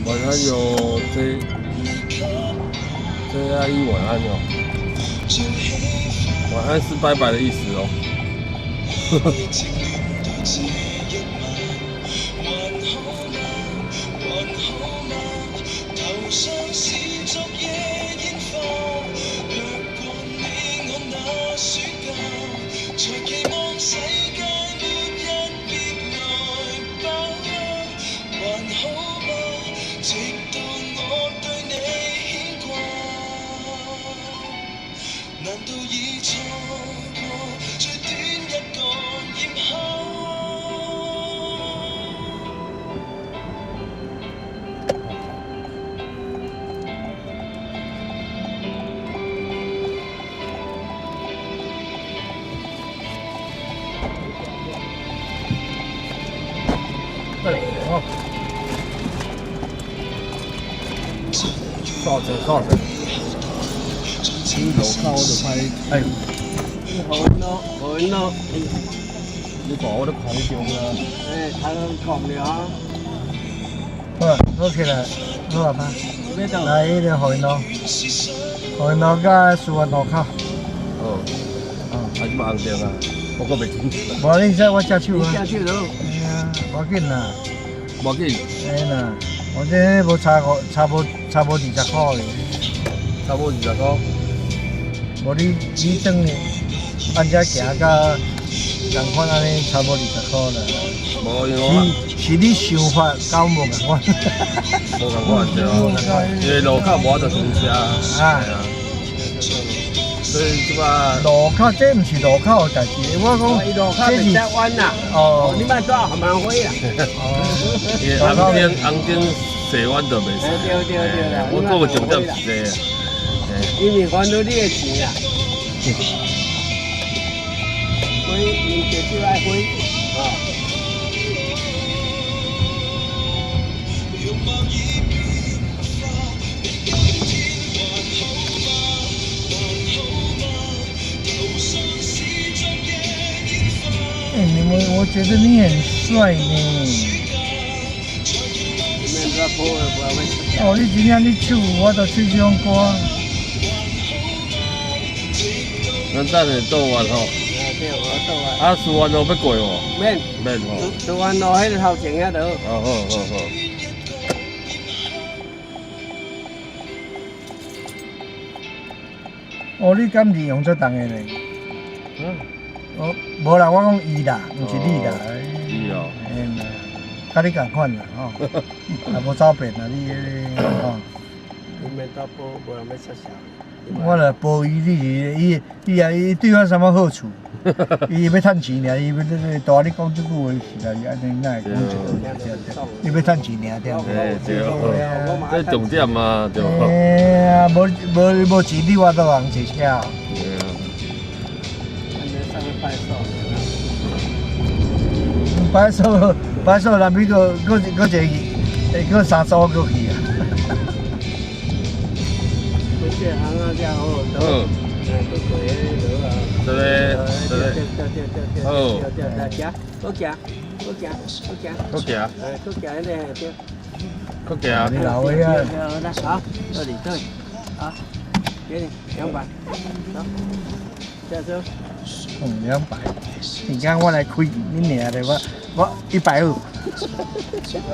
B: 晚安有 JIE 晚安哦，晚安是拜拜的意思哦。
C: 難道已錯過最短一個邂逅？
B: 对，好。少着。一樓卡我就拍，好咯，好咯，你講我都狂叫啦，睇到狂了啊！
F: 好，OK 啦，好啊，爸。來一點海螺加樹雲螺卡。
B: 哦，還是冇紅掉啊？我個未整。
F: 無你使我隻手啊？
B: 你隻手咯？
F: 係啊，無緊啦。
B: 冇緊。
F: 係啦，我這無差無20塊嘅。
B: 差不多20塊。
F: 無你等你按只行甲同款安尼，差不多20塊啦。
B: 無用
F: 是你想法搞無共款。
B: 無共款對啊，因為路口無得停車。係啊。所以是吧？
F: 路口这不是路口的代志，我
G: 伊路
F: 讲这是
G: 口比较弯啦。
F: 哦
G: 你莫带慢飞啦。
B: 因为红灯洗弯就袂使。
G: 对啦。
B: 我讲的重点是这个。
G: 因为还到你的钱啦。飞，你就爱飞。啊。
F: 我觉得你很帅呢。哦，你真正你唱，我都唱这种歌。
B: 咱等下倒完吼。
G: 对，我倒啊。
B: 啊，输完路要过无？
G: 免。
B: 免吼。
G: 输完路迄个头前遐就好。
B: 好好好。
F: 哦，你敢是用这重的呢？哦，无啦，我讲伊啦，毋是你啦。
B: 伊哦。
F: 嘿啦，甲你共款啦，吼，也无走遍啦，你吼。
G: 你免倒补，无人要插销。
F: 我来保伊，伊对我什么好处？伊要趁钱尔，伊要大你讲这句话是啦，伊安尼哪会讲这个？伊要趁钱尔，对不对？
B: 对，这重点嘛，对吧？
F: 哎呀，无钱你我都通坐车。摆手内面个一个三组过去啊。
G: 这行啊，这好，都，都过迄落啊。
B: 对。
G: 好。行，好行，好行，好行。
B: 好行。
G: 好行迄个对。
B: 好行。
F: 你老位啊。
G: 好，这里对，好，给你200，走，下车。
F: 200，你讲我来开你娘的，我150。
B: 哎，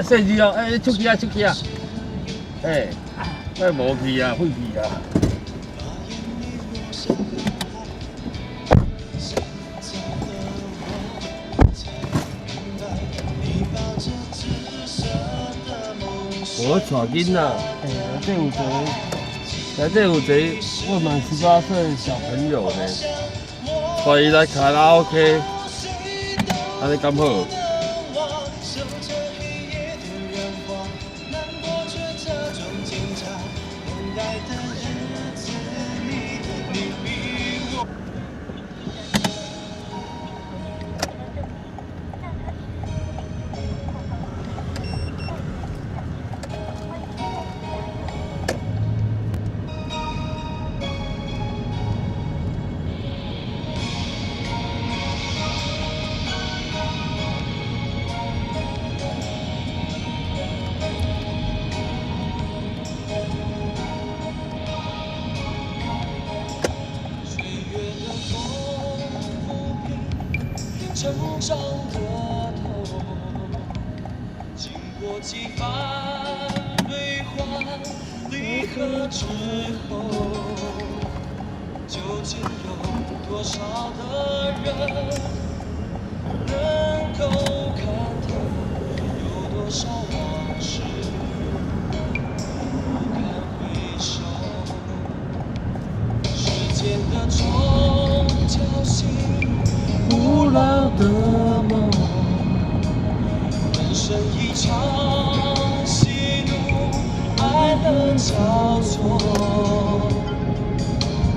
B: 这是哦，哎，出去啊，出去啊！哎，那无去啊，废去啊！我带囡仔，这有一个未满18岁的小朋友呢，带伊来卡拉 OK， 安尼刚好。
C: 成长的痛，经过几番悲欢离合之后，究竟有多少的人能够看透？有多少往事不堪回首？时间的钟敲醒古老的梦，人生一场喜怒哀乐交错，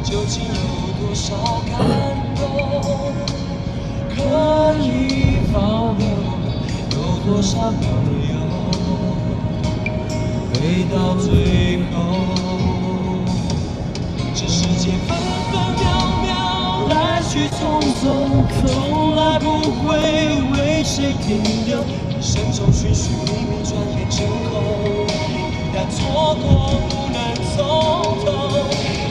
C: 究竟有多少感动可以保留？有多少朋友回到最后？这世界分分秒秒来去匆匆，从来不会为谁停留。一生中寻寻觅觅，转眼成空。一旦错过，不能从头。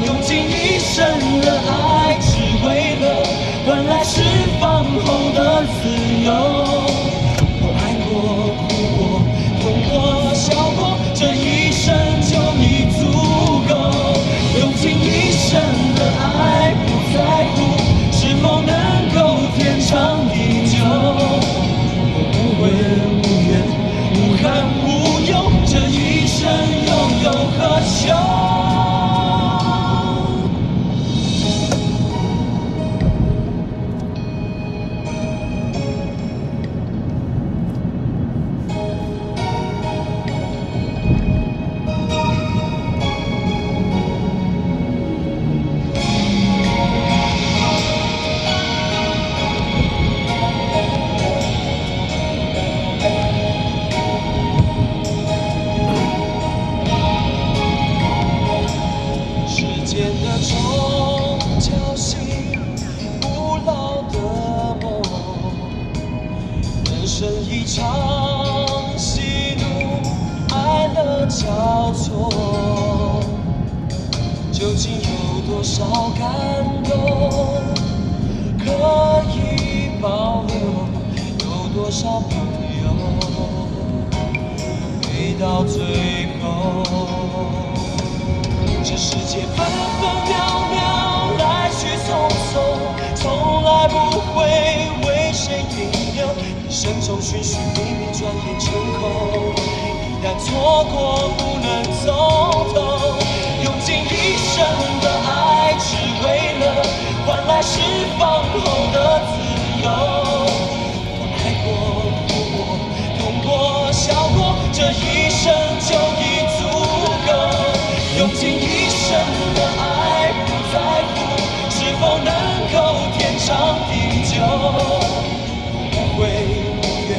C: 用尽一生的爱，只为了换来释放后的自由。我爱过，哭过，痛过，笑过，这一生就已足够。用尽一生的爱，不在乎是否能够天长地久。我无悔无怨，无憾无忧，这一生又有何求？常喜怒哀乐交错，究竟有多少感动可以保留？有多少朋友没到最后？这世界分分秒秒，来去匆匆，从来不会为谁停留。一生中寻寻觅觅，转眼成空。一旦错过，不能从头。用尽一生的爱，只为了换来释放后的自由。我爱过、哭过、痛过、笑过，这一生就已足够。用尽一生的爱，不在乎是否能够天长地久。无悔无怨，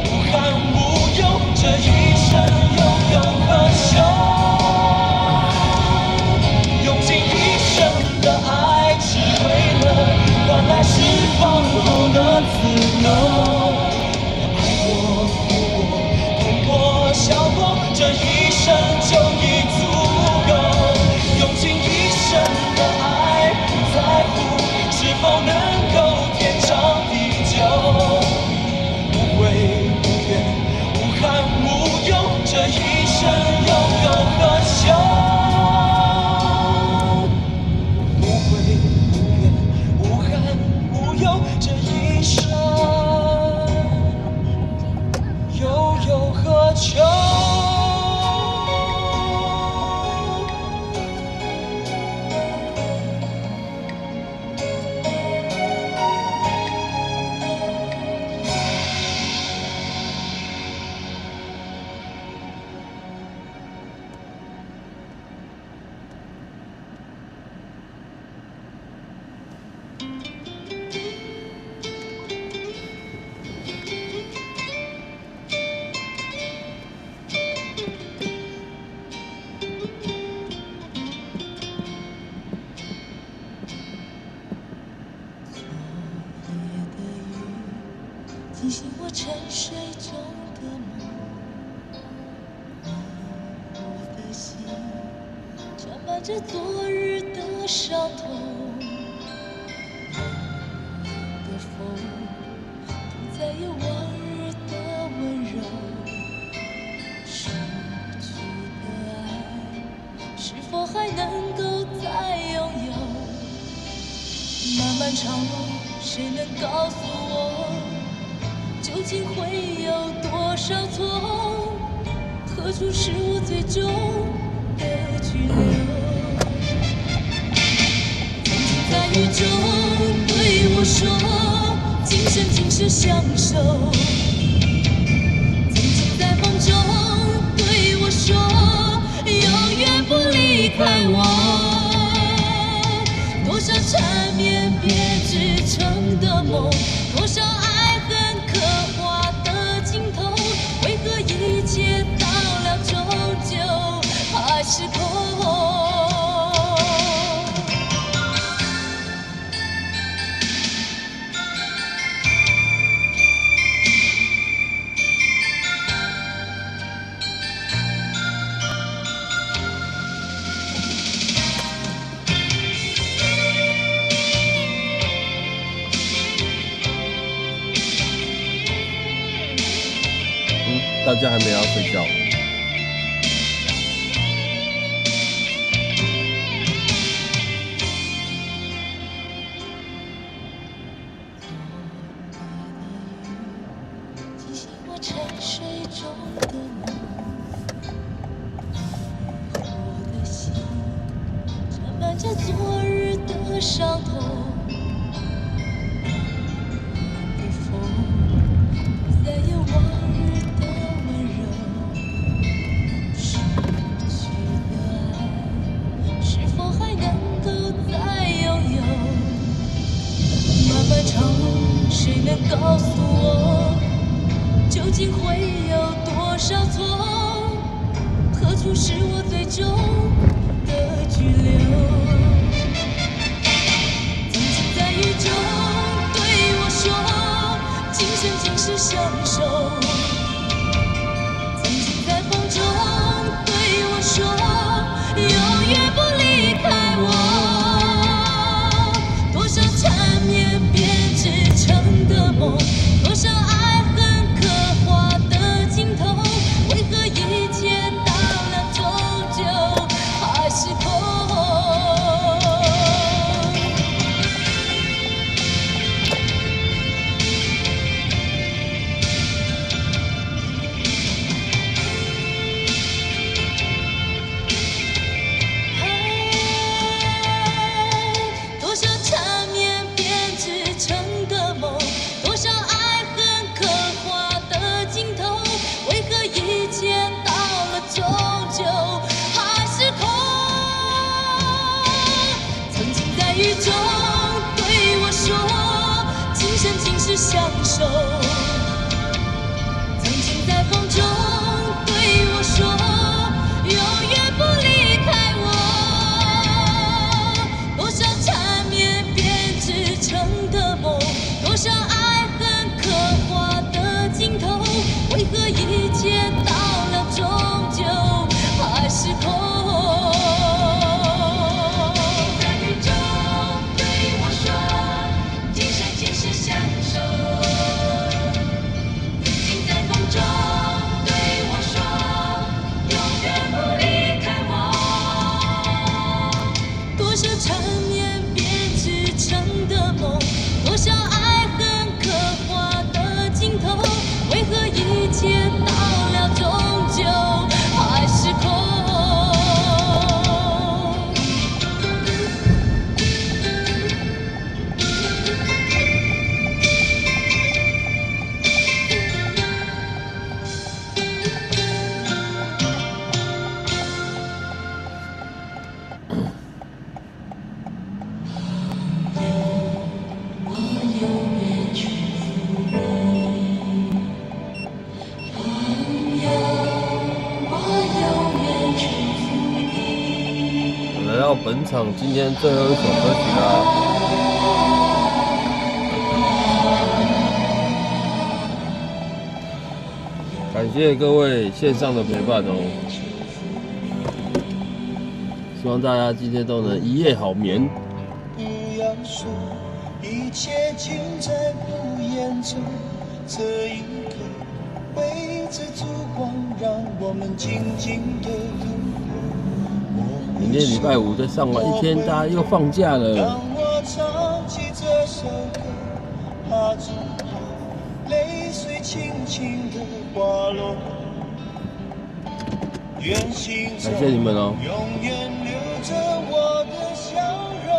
C: 无憾无忧，这一生又有何求？用尽一生的爱，只为了换来释放后的自由。我爱过、哭过、痛过、笑过，这一生就已足够。用尽一生的爱，不在乎是否能够天长地久。无悔无怨，无憾无忧，这一生又有何求？无悔无怨，无憾无忧，这一生又有何求？
A: 提醒我沉睡中的梦，我的心沾满着昨日的伤痛。的风不再有往日的温柔，失去的爱是否还能够再拥有？漫漫长路，谁能告诉我？究竟会有多少错？何处是我最终的居留？曾经在雨中对我说，今生今世相守。曾经在风中对我说，永远不离开我。多少缠绵编织成的梦，多少爱恨刻画的镜头，为何一切到了终究还是空？
B: 大家还没有要睡觉。
A: 提醒我沉睡中的梦，我的心沾满着昨日的伤痛。的风不再有往日的温柔，失去的爱是否还能够再拥有？漫漫长路，谁能告诉我？究竟会有多少错？何处是我最终的居留？曾多少缠绵编织成的梦，多少爱恨刻画的镜头，为何一切到了终究还是空？
B: 来到本场今天最后一首歌曲啦。感谢各位线上的陪伴哦，希望大家今天都能一夜好眠。
C: 不要说一切尽在不言中，这一刻围着烛光，让我们静静的度过。
B: 明天礼拜五再上完一天，大家又放假了。
C: 当我唱起这首歌，怕只怕泪水轻轻的滑落。愿心中
B: 感谢你们哦。
C: 永远留着我的笑容，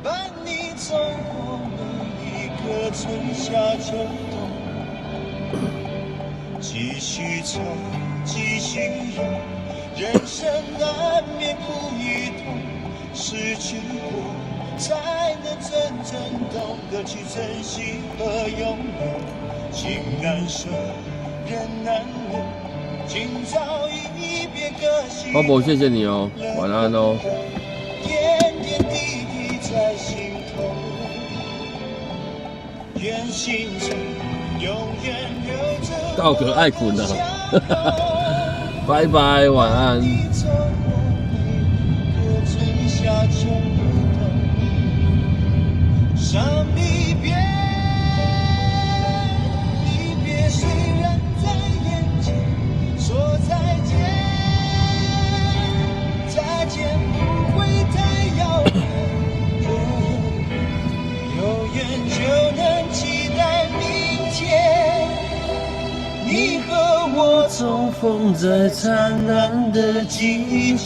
C: 伴你走过每一个春夏秋冬。继续唱，继续游，人生难免苦与痛，失去过才能真正懂得去珍惜和拥有。情难舍，人难留，今朝一别个心。
B: 花博，谢谢你哦，晚安哦。
C: 点点滴滴在心头，愿心中永远留着。
B: 道哥爱滚了，拜拜，晚安。
C: 伤离别，离别虽然在眼前，说再见，再见不会太遥远，有缘就能期待明天。你和我重逢在灿烂的季节。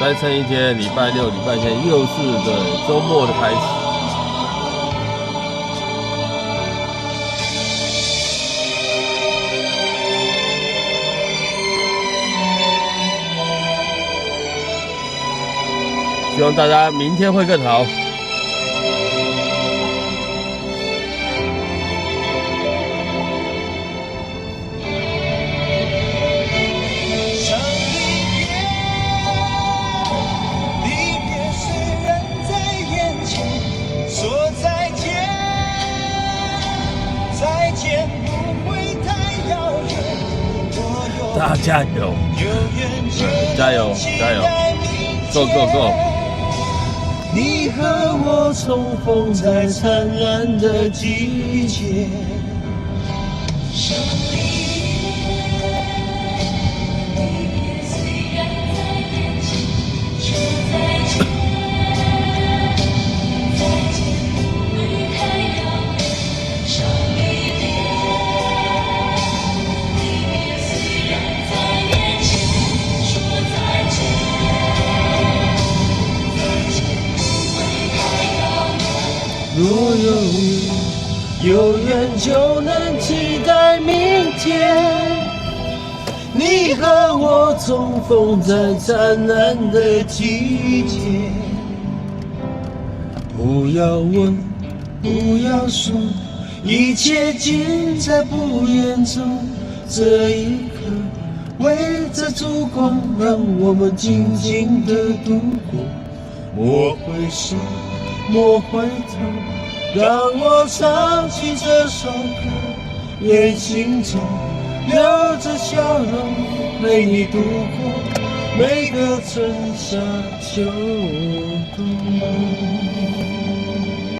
B: 再撑一天，礼拜六、礼拜天又是的周末的开始。希望大家明天会更好。大家加油！加油！加油 ！Go go go！
C: 你和我重逢在灿烂的季节。若有缘就能期待明天，你和我重逢在灿烂的季节。不要问，不要说，一切尽在不言中。这一刻，围着烛光，让我们静静地度过。莫回首，莫回头，让我唱起这首歌，愿心中留着笑容，陪你度过每个春夏秋冬。